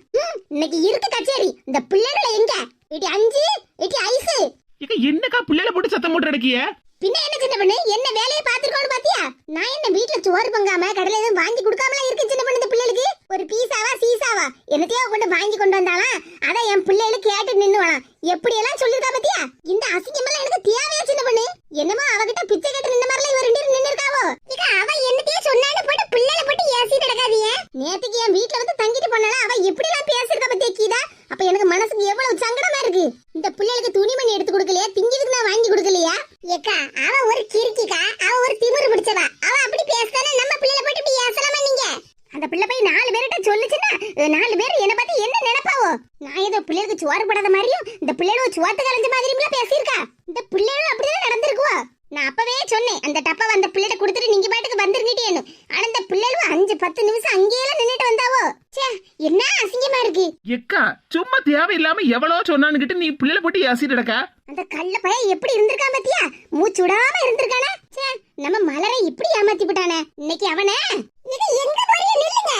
இன்னைக்கு இருக்கு கச்சேரி. இந்த பிள்ளைகளை எங்க? இட்டி அஞ்சு, இட்டி ஐசு. ஏக்கா, என்னக்கா பிள்ளைல போட்டு சத்தம் போட்டு அடக்கிய? பின்ன என்ன சின்ன பொண்ணு, என்ன வேலையை பாத்துருக்கோன்னு பாத்தியா? நான் என்ன வீட்டுல சோறு பொங்காம கடலை எதுவும் வாங்கி கொடுக்காமல இருக்கு சின்ன பொண்ணு. இந்த பிள்ளைகளுக்கு ஒரு பீஸாவா சீசாவா என்னத்தையோ கொண்டு வாங்கி கொண்டு வந்தாலாம். அத என் பிள்ளைகளுக்கு கேட்டு நின்னுவாளாம். எப்படி எல்லாம் சொல்லிருக்கா பாத்தியா? இந்த அசிங்கமெல்லாம் எனக்கு தேவையா சின்ன பொண்ணு? என்னமோ அவகிட்ட பிச்சை கேட்டு நின்ன மாதிரில இவ ரெண்டு நின்னு இருக்காவோ? அவ என்னத்தையோ சொன்னான்னு போட்டு பிள்ளைல போட்டு ஏசி கிடக்காதீங்க. நேத்துக்கு என் வீட்டுல வந்து தங்கிட்டு போனாலும் அவ எப்படி எல்லாம் பேசிருக்கா பத்தியா கீதா? அப்ப எனக்கு மனசுக்கு எவ்வளவு சங்கடமா இருக்கு. இந்த பிள்ளைகளுக்கு துணிமணி எடுத்து கொடுக்கலையா, திங்கிறதுக்கு நான் வாங்கி கொடுக்கலையா? ஏக்கா, அவ ஒரு கிறுக்கிக்கா, அவ ஒரு திமிரு பிடிச்சவா. அவ அப்படி பேசுதானே நம்ம பிள்ளைல போட்டு இப்படி ஏசலாமா நீங்க? அந்த பிள்ளை போய் 4 பேர்கிட்ட சொல்லுச்சுன்னா 4 பேர் என்ன பார்த்து என்ன நினைப்பாவோ? நான் ஏதோ பிள்ளைகளுக்கு சோறு படாத மாதிரியும் இந்த பிள்ளைகளோட சோத்து கலைஞ்ச மாதிரியும் பேசியிருக்கா. இந்த பிள்ளைகளும் அப்படிதான் நடந்திருக்குவா. நான் அப்பவே சொன்னேன், அந்த டப்பாவை அந்த பிள்ளைகிட்ட கொடுத்துட்டு நீங்க பாட்டுக்கு வந்துருங்கட்டேன்னு. ஆனா இந்த பிள்ளைகளும் 5-10 நிமிஷம் அங்கேயே நின்னுட்டு வந்தாவோ. சே, என்ன அசிங்கமா இருக்கு. ஏக்கா, சும்மா தேவையில்லாம எவ்வளவு சொன்னான்னு நீ பிள்ளைல போட்டு ஏசிட்டு அடக்கா. அந்த கள்ள பையன் எப்படி இருந்திருக்கான் பாத்தியா? மூச்சு விடாம இருந்திருக்கானே. சே, நம்ம மலரை இப்படி ஏமாத்தி விட்டானே. இன்னைக்கு அவனே எங்க போறீங்க? நில்லுங்க.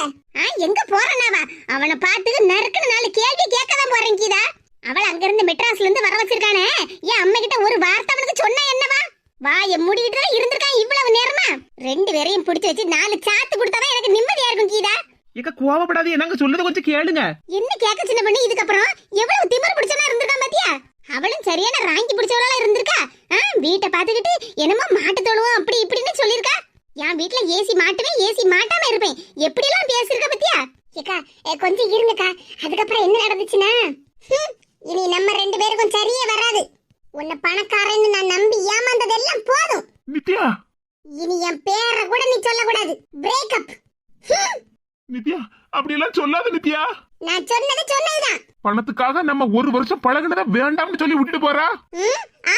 எங்க போறனாவா? அவனை பார்த்து நறுக்குன்னு 4 கேள்வி கேட்கதான் போறேன் கீதா. அவள் அங்க இருந்து மெட்ராஸ்ல இருந்து வர வச்சிருக்கானே. என் அம்மா கிட்ட ஒரு வார்த்தை அவனுக்கு சொன்னா என்னவா? வாய மூடிட்டு இருந்திருக்கான் இவ்வளவு நேரமா. 2 பேரையும் பிடிச்சு வச்சு 4 சாத்து கொடுத்தாதான் எனக்கு நிம்மதியா இருக்கும் கீதா. ஏக்கா, கோவப்படாதே, நாங்க சொல்றத கொஞ்சம் கேளுங்க. என்ன கேட்க சின்ன பண்ணி? இதுக்கப்புறம் எவ்வளவு திமிரு பிடிச்சனா இருந்திருக்கான் பாத்தியா? அவளும் சரியான ராங்கி பிடிச்சவளா இருந்திருக்கா. வீட்டை பாத்துக்கிட்டு என்னமோ மாட்டு தொழுவோம் அப்படி இப்படின்னு சொல்லிருக்கா. என் வீட்டுல ஏசி மாட்டுவேன், ஏசி மாட்டாம இருப்பேன், எப்படி எல்லாம் பேசிருக்கா பத்தியா? ஏக்கா, கொஞ்சம் இருங்கக்கா. அதுக்கப்புறம் என்ன நடந்துச்சுன்னா, இனி நம்ம 2 பேருக்கும் சரியே வராது. உன்னை பணக்காரன்னு நான் நம்பி ஏமாந்ததெல்லாம் போதும். நித்யா, இனி என் பேரை கூட நீ சொல்லக்கூடாது. பிரேக்கப். நித்யா, அப்படி எல்லாம் சொல்லாத நித்யா. நான் சொன்னதுதான். பணத்துக்காக நம்ம 1 வருஷம் பழகினத வேண்டாம்னு சொல்லி விட்டுட்டு போறா.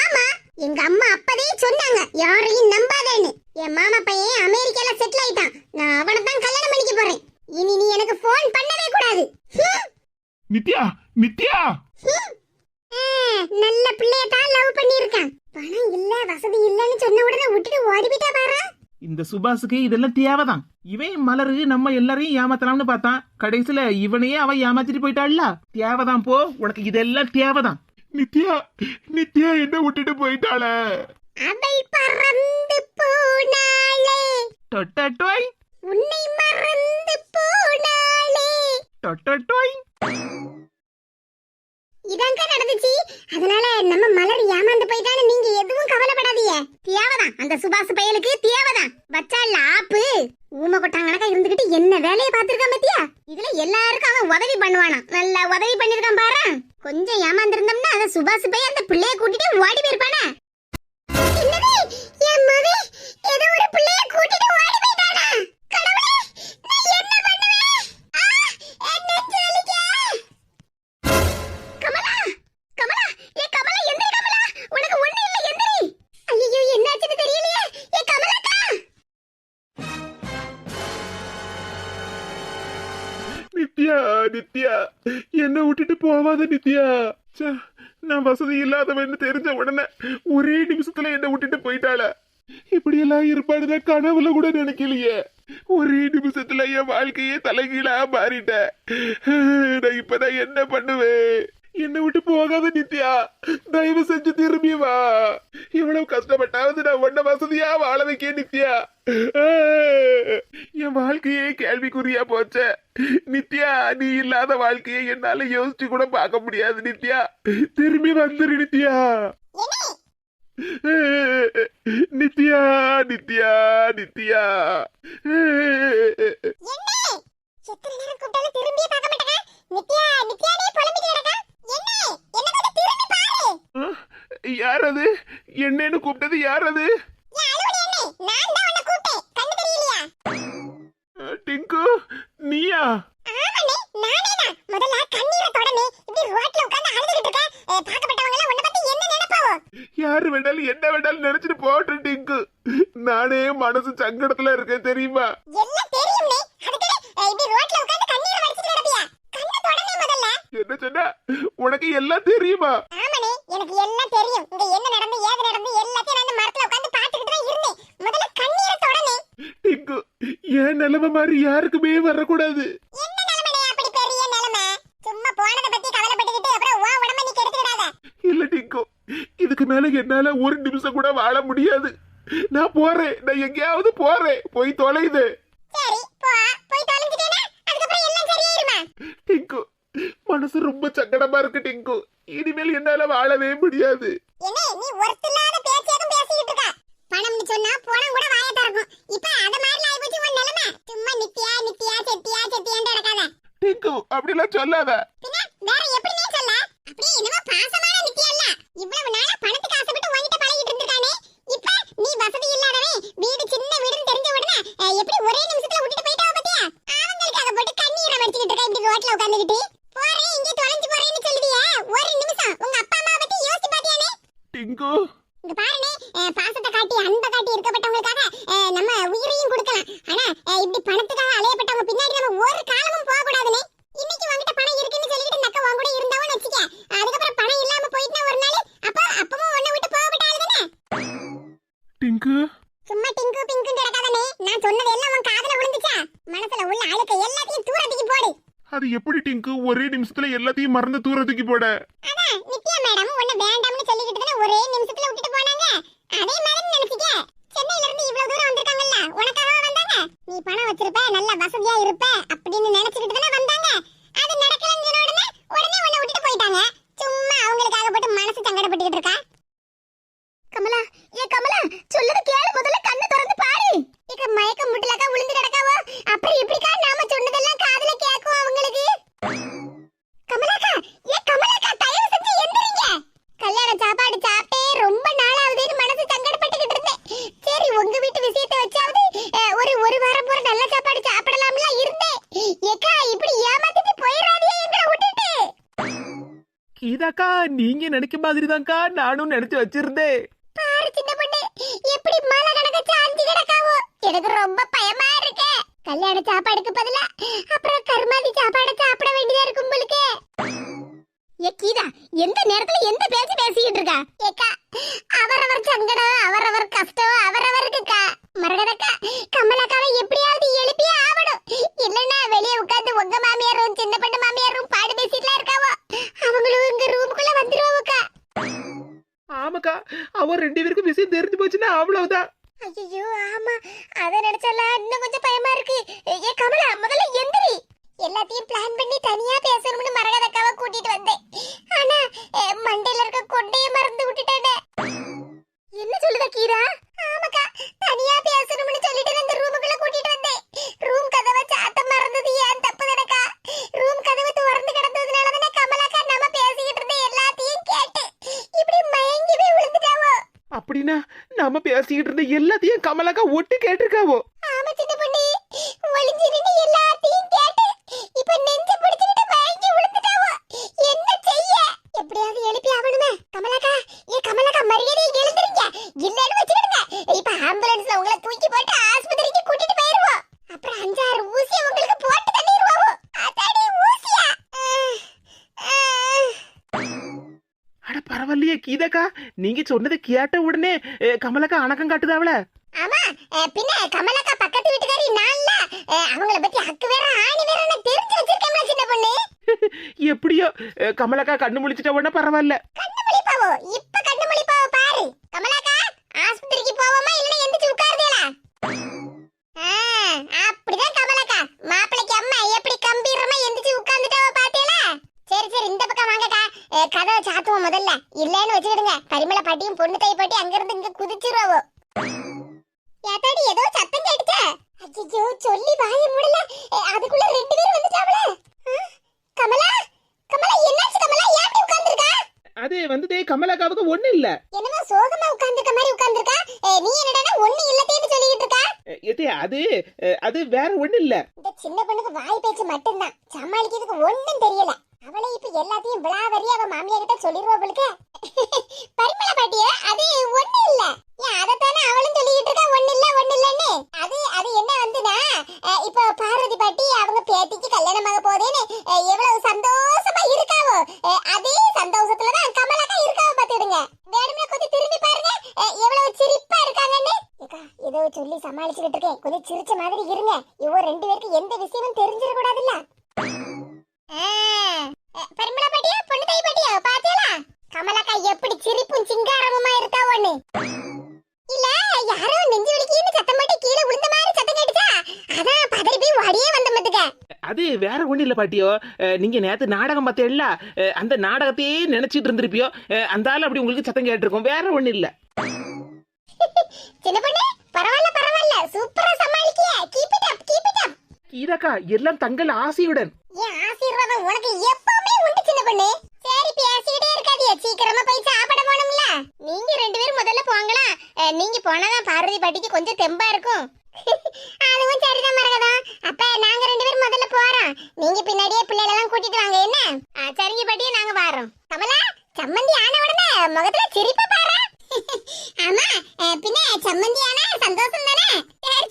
ஆமா, எங்க அம்மா அப்பதே சொன்னாங்க, யாரையும் நம்பாதேன்னு. என் மாமா பையன் அமெரிக்கால செட்டில் ஆயிட்டான். நான் அவனை தான் கல்யாணம் பண்ணிக்க போறேன். இனி நீ எனக்கு போன் பண்ணவே கூடாது. நித்யா, நித்யா, நல்ல பிள்ளைய தான் லவ் பண்ணிருக்கான். பணம் இல்ல, வசதி இல்லன்னு சொன்ன உடனே விட்டுட்டு ஓடி போயிட்டா பாரு. இந்த சுபாஷுக்கு இதெல்லாம் தேவைதான். இவன் மலரு நம்ம எல்லாரையும் ஏமாத்தலாம்னு பார்த்தான், கடைசியில இவனையே அவன் ஏமாத்திட்டு போயிட்டாள்ல. தேவைதான் போ, உனக்கு இதெல்லாம் தேவைதான். நித்யா, நித்யா என்ன விட்டுட்டு போயிட்டாள. அவள் பறந்து போனாளே, டொட்டட்டோய், உன்னை மறந்து போனாளே, டொட்டட்டோய். இதாங்க நடந்துச்சு. அதனால நம்ம மலர் ஏமாந்து போயிட்டான்னு நீங்க எதுவும் கவலைப்படாதீங்க. தேவைதான், அந்த சுபாஷ் பயலுக்கு தேவைதான். வச்சால ஆப்பு ஊம கொட்டாங்கனக்கா இருந்துகிட்டு என்ன வேலையை பார்த்திருக்கான் பாத்தியா? இதுல எல்லாருக்கும் அவன் உதவி பண்ணுவானா. நல்லா உதவி பண்ணிருக்கான் பாரு. கொஞ்சம் ஏமாந்திருந்தோம்னா அந்த சுபாஷ் பையன் அந்த பிள்ளைய கூட்டிட்டு ஓடி போயிருப்பானே. என்னது? எம்மா, நித்யா, என்ன விட்டுட்டு போவாத நித்யா. ச்சே, நான் வசதி இல்லாதவன்னு தெரிஞ்ச உடனே ஒரே நிமிஷத்துல என்ன விட்டுட்டு போயிட்டாள. இப்படியெல்லாம் இருப்பாடுதான் கனவுல கூட நினைக்கலையே. ஒரே நிமிஷத்துல என் வாழ்க்கையே தலைகீழா மாறிட்டேன். நான் இப்பதான் என்ன பண்ணுவேன்? என்னை விட்டு போகாத நித்யா, தயவு செஞ்சு திரும்பி வா. இவ்வளவு கஷ்டப்பட்டாவது நான் ஒன்ன வசதியா வாழ வைக்க நித்யா. என் வாழ்க்கையே கேள்விக்குறியா போச்ச நித்யா. நீ இல்லாத வாழ்க்கையை என்னால யோசிச்சு கூட பார்க்க முடியாது நித்யா. திரும்பி வந்துரு நித்யா. நித்யா நித்யா நித்யா. எத்தனை நேரம் கூப்பிட்டாலும் திரும்பியே பார்க்க மாட்டேங்க. நித்யா நித்யானே புலம்பிட்டு கிடக்கா. என்ன என்ன கொஞ்சம் திரும்பி பாரு. யார் அது? என்னன்னு கூப்பிட்டது யார் அது? ஏன் அழுவுடி என்ன? நான் தான் உன்னை கூப்பிட்டேன். கண்ணு தெரியலையா? டிங்கு, நீயா? ஆமாண்ணே, நானே தான். முதல்ல கண்ணீரை தொடனே இப்படி ரோட்ல உட்கார்ந்து அழுதுகிட்டு இருக்க. பார்க்கப்பட்டவங்க எல்லாம் உன்னை பத்தி என்ன நினைப்பாவோ? யாரு வேணாலும் என்ன வேணாலும் நினைச்சிட்டு போட்டு டிங்கு. நானே மனசு சங்கடத்துல இருக்கேன் தெரியுமா? எல்லாம் தெரியும்னே. அதுக்கு இப்படி ரோட்ல உட்கார்ந்து கண்ணீரை வடிச்சிட்டு கிடப்பியா? கண்ணை தொடனே முதல்ல. என்ன சொன்ன? உனக்கு எல்லாம் தெரியுமா? ஆமாண்ணே, எனக்கு எல்லாம் தெரியும். இங்க என்ன நடந்து ஏது நடந்து எல்லாத்தையும் நான் அந்த மரத்துல உட்கார்ந்து பார்த்துக்கிட்டு தான் இருந்தேன். முதல்ல கண்ணீரை தொடனே. டிங்கு, என் நிலைமை மாதிரி யாருக்குமே வரக்கூடாது. என்ன நிலைமைனே அப்படி பெரிய நிலைமை? சும்மா போனதை பத்தி கவலைப்பட்டுக்கிட்டு அப்புறம் உன் உடம்ப நீ கெடுத்துக்கிடாத. இல்ல டிங்கு, இதுக்கு மேல என்னால ஒரு நிமிஷம் கூட வாழ முடியாது. நான் போறேன், நான் எங்கேயாவது போறேன். போய் தொலைது. சரி போ, போய் தொலைஞ்சிட்டேனா அதுக்கப்புறம் எல்லாம் சரியாயிருமா? டிங்கு, மனசு ரொம்ப சங்கடமா இருக்கு டிங்கு. இனிமேல் என்னால வாழவே முடியாது. என்ன நீ ஒருத்தலாத பேச்சேதும் பேசிக்கிட்டு இருக்க? பணம்னு சொன்னா பணம் கூட வாயை திறக்கும். இப்ப அத மாதிரி ஆயி போச்சு உன் நிலைமை. சும்மா நித்யா நித்யா செத்தியா செத்தியான்னு நடக்காத. டிங்கு, அப்படிலாம் சொல்லாத. பின்ன வேற எப்படி நீ சொல்ல? அப்படியே என்னமோ பாசமான நித்யா இல்ல. இவ்வளவு நாளா பணத்துக்கு ஆசைப்பட்டு உன்கிட்ட பழகிட்டு இருந்திருக்கானே. இப்ப நீ வசதி இல்லாதவன், வீடு சின்ன வீடுன்னு தெரிஞ்ச உடனே எப்படி ஒரே நிமிஷத்துல விட்டுட்டு போயிட்டாவ பாத்தியா? அவங்களுக்காக போட்டு கண்ணீரை வடிச்சிட்டு இருக்க இப்படி ரோட்ல உட்கார்ந்துகிட்டு. போறேன் இங்க தொலைஞ்சு போறேன்னு சொல்லுவியே. ஒரு நிமிஷம் உங்க அப்பா அம்மா பத்தி யோசிச்சு பாத்தியானே? டிங்கு, இங்க பாருனே, பாசத்தை காட்டி அன்பை காட்டி இருக்கப்பட்டவங்களுக்காக நம்ம உயிரையும் கொடுக்கலாம். ஆனா இப்படி பணத்துக்காக அலையப்பட்டவங்க பின்னாடி நம்ம ஒரு காலமும் போக கூடாதுனே. இன்னைக்கு உன்கிட்ட பணம் இருக்குன்னு சொல்லிட்டு நக்க உன் கூட இருந்தாவன்னு வச்சுக்க. அதுக்கப்புறம் பணம் இல்லாம போயிட்டா ஒரு நாள் அப்பவும் உன்னை விட்டு போகப்பட்டாள் தானே. டிங்கு, சும்மா டிங்கு பிங்குன்னு கிடக்காதனே. நான் சொன்னது எல்லாம் உன் காதுல விழுந்துச்சா? மனசுல உள்ள அழுக்க எல்லாத்தையும் தூரத்துக்கு போடு. அது எப்படி டிங்கு ஒரே நிமிஷத்துல எல்லாத்தையும் மறந்து தூரத்துக்கு போட? அதான் நித்யா மேடம் உன்னை வேண்டாம்னு சொல்லிக்கிட்டு தானே ஒரே நிமிஷத்துல விட்டுட்டு போனாங்க. அதே மாதிரி நினைச்சிக்க. சென்னையில இருந்து இவ்வளவு தூரம் வந்திருக்காங்கல்ல, உனக்காக வந்தாங்க. நீ பணம் வச்சிருப்ப, நல்ல வசதியா இருப்ப அப்படின்னு நினைச்சுக்கிட்டு தானே வந்தாங்க. அது நடக்கலன்னு சொன்ன உடனே உன்னை விட்டுட்டு போயிட்டாங்க. சும்மா அவங்களுக்காக போட்டு மனசு சங்கடப்பட்டுக்கிட்டு இருக்கா. கமலா, ஏ கமலா, சொல்லது கேளு. முதல்ல கண்ணை திறந்து பாரு. இக்க மயக்கம் முட்டலக்கா விழுந்து கிடக்காவோ. அப்புறம் இப்படிக்கா நாம சொன்னதெல்லாம் காதுல கேட்கும் அவங்களுக்கு. கமலாக்கா, ஏ கமலாக்கா, தயவு செஞ்சு எந்திரிங்க. கல்யாண சாப்பாடு சாப்பிட்டே ரொம்ப நாளாவதுன்னு மனசு சங்கடப்பட்டுக்கிட்டு இருந்தேன். சரி உங்க வீட்டு விஷயத்தை வச்சாவது ஒரு வாரம் போற நல்ல சாப்பாடு சாப்பிடலாம்ல இருந்தேன். ஏக்கா இப்படி ஏமாத்திட்டு போயிடாதே எங்களை விட்டுட்டு. கீதாக்கா, நீங்க நினைக்க மாதிரிதான்க்கா நானும் நினைச்சு வச்சிருந்தேன். பாரு சின்ன பொண்ணு, எப்படி மலை கணக்க சாஞ்சி கிடக்காவோ. எனக்கு ரொம்ப பயமா இருக்கு. கல்யாண சாப்பாடுக்கு பதிலா அப்புறம் கர்மாதி சாப்பாடு சாப்பிட வேண்டியதா இருக்கும் உங்களுக்கு. ஏ கீதா, எந்த நேரத்துல எந்த பேச்சு பேசிக்கிட்டு இருக்கா? ஏக்கா, அவரவர் சங்கடம் அவரவர் கஷ்டம் அவரவருக்குக்கா. மரகதக்கா, கமலாக்காவை எப்படியாவது எழுப்பியே ஆகணும். இல்லன்னா வெளியே உட்கார்ந்து உங்க மாமியாரும் சின்ன பொண்ணு மாமியாரும் பாடு பேசிட்டுலாம் இருக்காவோ. அவங்களும் இங்க ரூமுக்குள்ள வந்துருவாவுக்கா. ஆமாக்கா, அவன் 2 பேருக்கும் விஷயம் தெரிஞ்சு போச்சுன்னா அவ்வளவுதான். ஐயோ ஆமா, அத நினைச்சாலாம் இன்னும் கொஞ்சம் பயமா இருக்கு. ஏ கமலா, முதல்ல எந்திரி. எல்லாத்தையும் பிளான் பண்ணி தனியா பேசணும்னு மரகதக்காவை கூட்டிட்டு வந்தேன். ஆனா மண்டையில இருக்க கொண்டைய மறந்து விட்டுட்டேனே. என்ன சொல்லுத கீதா? ஆமாக்கா, தனியா பேசணும்னு சொல்லிட்டு அந்த ரூமுக்குள்ள கூட்டிட்டு வந்தேன். ரூம் கதவை சாத்த மறந்தது ஏன் தப்பு தானக்கா? ரூம் கதவு திறந்து கிடந்ததுனால தானே கமலாக்கா நம்ம பேசிக்கிட்டு இருந்த எல்லாத்தையும் கேட்டு இப்படி மயங்கி போய் விழுந்துட்டாவோ. அப்படின்னா நாம பேசிக்கிட்டு இருந்த எல்லாத்தையும் கமலாக்கா ஒட்டு கேட்டிருக்காவோ. ஆமா சின்ன பொண்ணு, ஒளிஞ்சு நின்னு எல்லாத்தையும் கேட்டு இப்ப நெஞ்ச பிடிச்சிட்டு மயங்கி விழுந்துட்டாவோ. என்ன செய்ய? எப்படியாவது எழுப்பி ஆகணுமே. கமலாக்கா, ஏ கமலாக்கா, மரியாதையை எழுந்துருங்க. இல்லன்னு வச்சிடுங்க. இப்ப ஆம்புலன்ஸ்ல உங்களை தூக்கி போட்டு ஆஸ்பத்திரிக்கு கூட்டிட்டு போயிருவோம். அப்புறம் 5-6 ஊசியை உங்களுக்கு போட்டு தள்ளிடுவாவோ. அதானே ஊசியா? அட பரவாயில்லையே கீதாக்கா, நீங்க சொன்னதை கேட்ட உடனே கமலக்கா அணக்கம் காட்டுதாவள. ஆமா பின்ன கமலக்கா பக்கத்து வீட்டுக்காரி நான்ல அவங்கள பத்தி ஹக்கு வேற ஆணி வேற நான் தெரிஞ்சு வச்சிருக்கேன்ல சின்ன பொண்ணு. எப்படியோ கமலக்கா கண்ணு முழிச்சிட்ட உடனே பரவாயில்ல. கண்ணு முழிப்பாவோ இப்ப கண்ணு முழிப்பாவோ பாரு. கமலக்கா ஆஸ்பத்திரிக்கு போவோமா இல்லனா எந்திரிச்சு உட்கார்ந்தேளா? அப்படிதான் கமலக்கா மாப்பிளைக்கு அம்மா எப்படி கம்பீரமா எந்திரிச்சு உட்கார்ந்துட்டாவோ பாத்தீங்களா? சரி சரி இந்த பக்கம் வாங்கக்கா, கதவை சாத்துவோம் முதல்ல. இல்லன்னு வச்சுக்கிடுங்க பரிமள பாட்டியும் பொண்ணு தை பாட்டி அங்க இருந்து இங்க குதிச்சிருவாவோ. யாத்தாடி ஏதோ சத்தம் கேட்டுச்சே. ஐயோ சொல்லி வாய மூடல, அதுக்குள்ள ரெண்டு பேரும் வந்துட்டாவளே. கமலா கமலா என்னாச்சு கமலா, ஏன் இப்படி உட்கார்ந்திருக்கா? அது வந்துதே கமலக்காவுக்கு ஒண்ணு இல்ல. என்னமோ சோகமா உட்கார்ந்திருக்க மாதிரி உட்கார்ந்திருக்கா. நீ என்னடா ஒண்ணு இல்லத்தேன்னு சொல்லிட்டு இருக்கா? அது வேற ஒண்ணு இல்ல. இந்த சின்ன பொண்ணுக்கு வாய் பேச்சு மட்டும்தான், சமாளிக்கிறதுக்கு ஒண்ணும் தெரியல. அவளை இப்ப எல்லாத்தையும் விளாவரி அவ மாமியா கிட்ட சொல்லிடுவா போலுக்கு. பரிமள பாட்டிய அது ஒண்ணு இல்ல, ஏன் அதத்தானே அவளும் சொல்லிட்டு இருக்கா ஒண்ணு இல்லன்னு. அது என்ன வந்துனா இப்ப பார்வதி பாட்டி அவங்க பேத்திக்கு கல்யாணமாக போதேன்னு எவ்வளவு சந்தோஷமா இருக்காவோ, அதே சந்தோஷத்துலதான் கமலாக்கா இருக்காவ பாத்துடுங்க. வேணும்னா கொஞ்சம் திரும்பி பாருங்க எவ்வளவு சிரிப்பா இருக்காங்கன்னு. ஏதோ சொல்லி சமாளிச்சுக்கிட்டு இருக்கேன், கொஞ்சம் சிரிச்ச மாதிரி இருங்க. இவ ரெண்டு பேருக்கு எந்த விஷயமும் தெரிஞ்சிட கூடாதுல்ல. பரிமள பாட்டியா பொண்ணு தை பாட்டியா பாத்தீங்களா? கமலாக்கா எப்படி சிரிப்பும் சிங்காரமுமா இருக்கா ஒண்ணு இல்ல. யாரோ நெஞ்சு வலிக்குன்னு சத்தம் போட்டு கீழே விழுந்த மாதிரி சத்தம் கேட்டுச்சா, அதான் பதறி போய் ஓடியே வந்த மத்துக்க. அது வேற ஒண்ணு இல்ல பாட்டியோ, நீங்க நேத்து நாடகம் பார்த்தேல்ல, அந்த நாடகத்தையே நினைச்சிட்டு இருந்திருப்பியோ, அந்த ஆள் அப்படி உங்களுக்கு சத்தம் கேட்டிருக்கும், வேற ஒண்ணு இல்ல. சின்ன பொண்ணு பரவாயில்ல சூப்பரா சமாளிக்கிய. Keep it up. கீதாக்கா எல்லாம் தங்கள் ஆசையுடன். என் ஆசீர்வாதம் உனக்கு எப்பவுமே உண்டு சின்ன பொண்ணு. சரி பேசிக்கிட்டே இருக்காதியா, சீக்கிரமா போய் சாப்பிட போணும்ல. நீங்க ரெண்டு பேரும் முதல்ல போங்களா, நீங்க போனாதான் பார்வதி பாட்டிக்கு கொஞ்சம் தெம்பா இருக்கும். அதுவும் சரிதான் மரகதா. அப்ப நாங்க ரெண்டு பேரும் முதல்ல போறோம், நீங்க பின்னாடியே பிள்ளைகளெல்லாம் கூட்டிட்டு வாங்க என்ன? சரிங்க பாட்டியே நாங்க வாரோம். கமலா சம்மந்தி ஆன உடனே முகத்துல சிரிப்பா பாரு. ஆமா பின்ன சம்மந்தி ஆனா சந்தோஷம் தானே.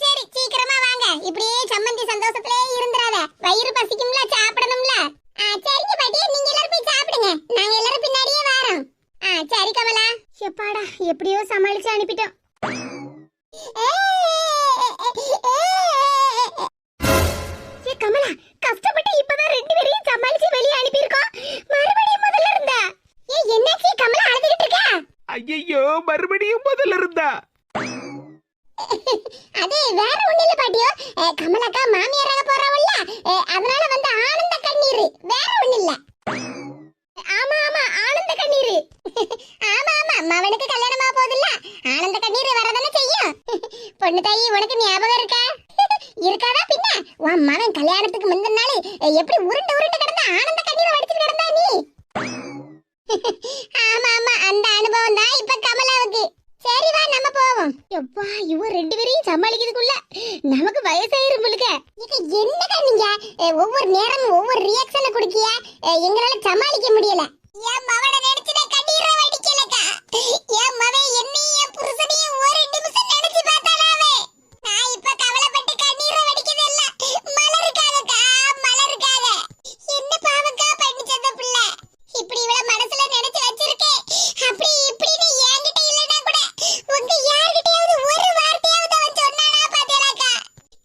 சரி சீக்கிரமா வாங்க, இப்படியே சம்மந்தி சந்தோஷத்திலே இருந்துறாத, வயிறு பசிக்கும்ல சாப்பிடணும்ல. சரிங்க பாட்டி நீங்க எல்லாரும் போய் சாப்பிடுங்க, நாங்க எல்லாரும் பின்னாடியே வாரோம். சரி கமலா. எப்பாடா எப்படியோ சமாளிச்சு அனுப்பிட்டோம். கமலா கஷ்டப்பட்டு இப்பதான் ரெண்டு பேரையும் சமாளிச்சு வெளியே அனுப்பியிருக்கோம், மறுபடியும் முதல்ல இருந்தா. என்னாச்சு கமலா அழுதுகிட்டு இருக்கா? ஐயோ மறுபடியும் முதல்ல இருந்தா. அது வேற ஒண்ணு இல்ல பாட்டியோ, கமலாக்கா மாமியாராக போறாவல்ல, அதனால வந்து ஆனந்த கண்ணீர், வேற ஒண்ணு இல்ல. ஆமா ஆனந்த கண்ணீர். ஆமா மவனுக்கு கல்யாணமா போகுதுல்ல, ஆனந்த கண்ணீர் வரதானே செய்யும். பொண்ணு தாயி உனக்கு ஞாபகம் இருக்கா? இருக்காதா பின்ன, உன் மவன் கல்யாணத்துக்கு முந்தின நாள் எப்படி உருண்டு கிடந்த ஆனந்த கண்ணீர் வடிச்சிட்டு கிடந்தா நீ. ஆமா அந்த அனுபவம் தான் இப்ப கமலாவுக்கு. சரி வா நம்ம போவோம். எப்பா இவ ரெண்டு பேரையும் சமாளிக்கிறதுக்குள்ள நமக்கு வயசாயிரும் போலுக்க. என்னடா நீங்க ஒவ்வொரு நேரமும் ஒவ்வொரு ரியாக்ஷனை கொடுக்கியா, எங்களால சமாளிக்க முடியல. என் மவனை நினைச்சுட கண்ணீரை வடிக்கலக்கா. என் மவன் என்னையும் புருஷனையும் ஒரு நிமிஷம் நினைச்சு பார்த்தாலாவே நான் இப்ப கவலைப்பட்டு கண்ணீரை வடிக்கிறது இல்ல. மலருக்காகக்கா மலருக்காக. என்ன பாவக்கா பண்ணிச்சத பிள்ளை, இப்படி இவள மனசுல நினைச்சு வச்சிருக்கேன். அப்படி இப்படின்னு என்கிட்ட இல்லனா கூட உங்க யார்கிட்டயாவது ஒரு வார்த்தையாவது அவன் சொன்னானா பாத்தீங்களாக்கா?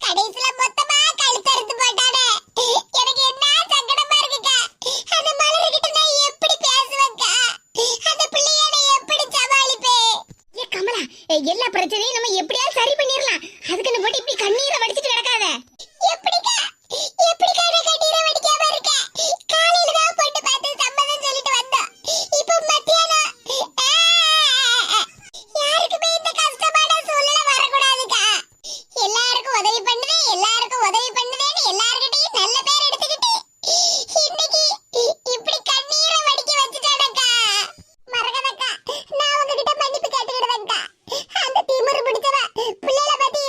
கடைசில மொத்தமா கழுத்தறுத்து போட்டானே, எனக்கு என்ன சங்கடமா இருக்குக்கா. அந்த மலர்கிட்ட நான் எப்படி பேசுவேன்க்கா? அந்த பிள்ளைய நான் எப்படி சமாளிப்பேன்? கமலா எல்லா பிரச்சனையும் நம்ம எப்படியாவது சரி பண்ணிரலாம், அதுக்குன்னு போட்டு இப்படி கண்ணீரை வடிச்சிட்டு கிடக்காத. எப்படிக்கா நான் கண்ணீரை வடிக்காம இருக்கேன்? காலையில தான் பொண்ணு பார்த்து சம்மதம் சொல்லிட்டு வந்தோம், இப்போ மத்தியானம். யாருக்குமே இந்த கஷ்டமான சூழ்நிலை வரக்கூடாதுக்கா. எல்லாருக்கும் உதவி பண்ணுவேன் எல்லார்கிட்டையும் நல்ல பேர் எடுத்துக்கிட்டு இன்னைக்கு இப்படி கண்ணீரை வடிக்க வச்சுட்டானக்கா. மரகதக்கா நான் உங்ககிட்ட மன்னிப்பு கேட்டுக்கிடுவேன்க்கா. அந்த திமிரு பிடிச்சவ பிள்ளைகளை பத்தி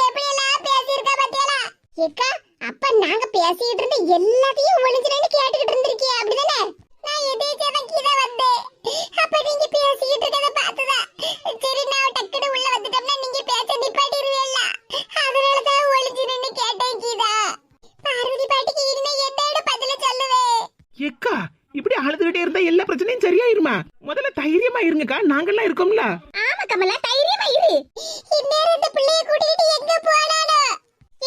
தைரியமா இருங்கக்கா, நாங்கெல்லாம் இருக்கோம்ல. ஆமா கமலா, தைரியமா இரு. இந்நேரம் இந்த பிள்ளைய கூட்டிட்டு எங்க போனானோ?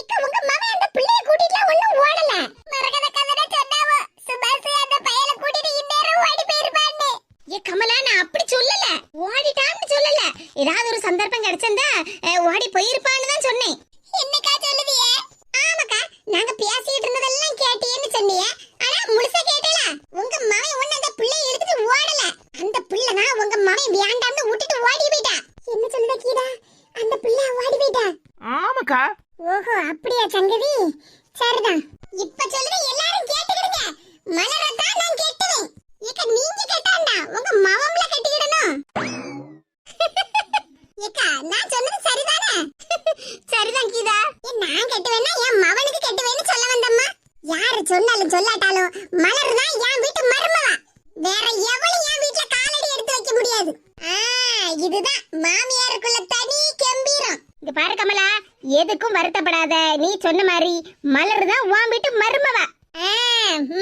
இக்க உங்க மாமா அந்த பிள்ளைய கூட்டிட்டு ஒண்ணும் ஓடல. மரகத கதற சொன்னாவோ சுபாஷ் அந்த பையல கூட்டிட்டு இந்நேரம் ஓடி போயிருப்பான்னு. ஏ கமலா, நான் அப்படி சொல்லல, ஓடிட்டான்னு சொல்லல. ஏதாவது ஒரு சந்தர்ப்பம் கிடைச்சா ஓடி போயிருப்பான்னு தான் சொன்னேன். என்னக்கா சொல்லுதியே? ஆமாக்கா, நாங்க பேசிட்டு இருந்ததெல்லாம் கேட்டியேன்னு சொன்னியே, ஆனா முழுசா கேட்டல. உங்க மாமன் ஒண்ணு அந்த பிள்ளைய எடுத்துட்டு ஓடல. அந்த பிள்ளை தான் உங்க மாமன் வேண்டாம்னு விட்டுட்டு ஓடி போயிட்டா. என்ன சொல்லுத கீதா? அந்த பிள்ளை ஓடி போயிட்டா? ஆமாக்கா. ஓஹோ, அப்படியா சங்கதி? சரிதான். இப்ப சொல்லுங்க, எல்லாரும் கேட்டுக்கிடுங்க. மலரதா நான் கேட்டுவேன். ஏக்க நீங்க கேட்டாண்டா உங்க மாமம்ல கட்டிக்கிடணும். ஏக்கா, நான் சொன்னது சரிதானே? சரிதான் கீதா. நான் கட்டுவேன்னா என் மவனுக்கு கட்டுவேன்னு சொல்ல வந்தம்மா. யாரு சொன்னாலும் சொல்லாட்டாலும் மலர் தான் என் வீட்டு மருமவ. வேற எவளும் என் வீட்ல காலடி எடுத்து வைக்க முடியாது. இதுதான் மாமியாருக்குள்ள தனி கம்பீரம். இங்க பாரு கமலா, எதுக்கும் வருத்தப்படாத. நீ சொன்ன மாதிரி மலர் தான் உன் வீட்டு மருமவ.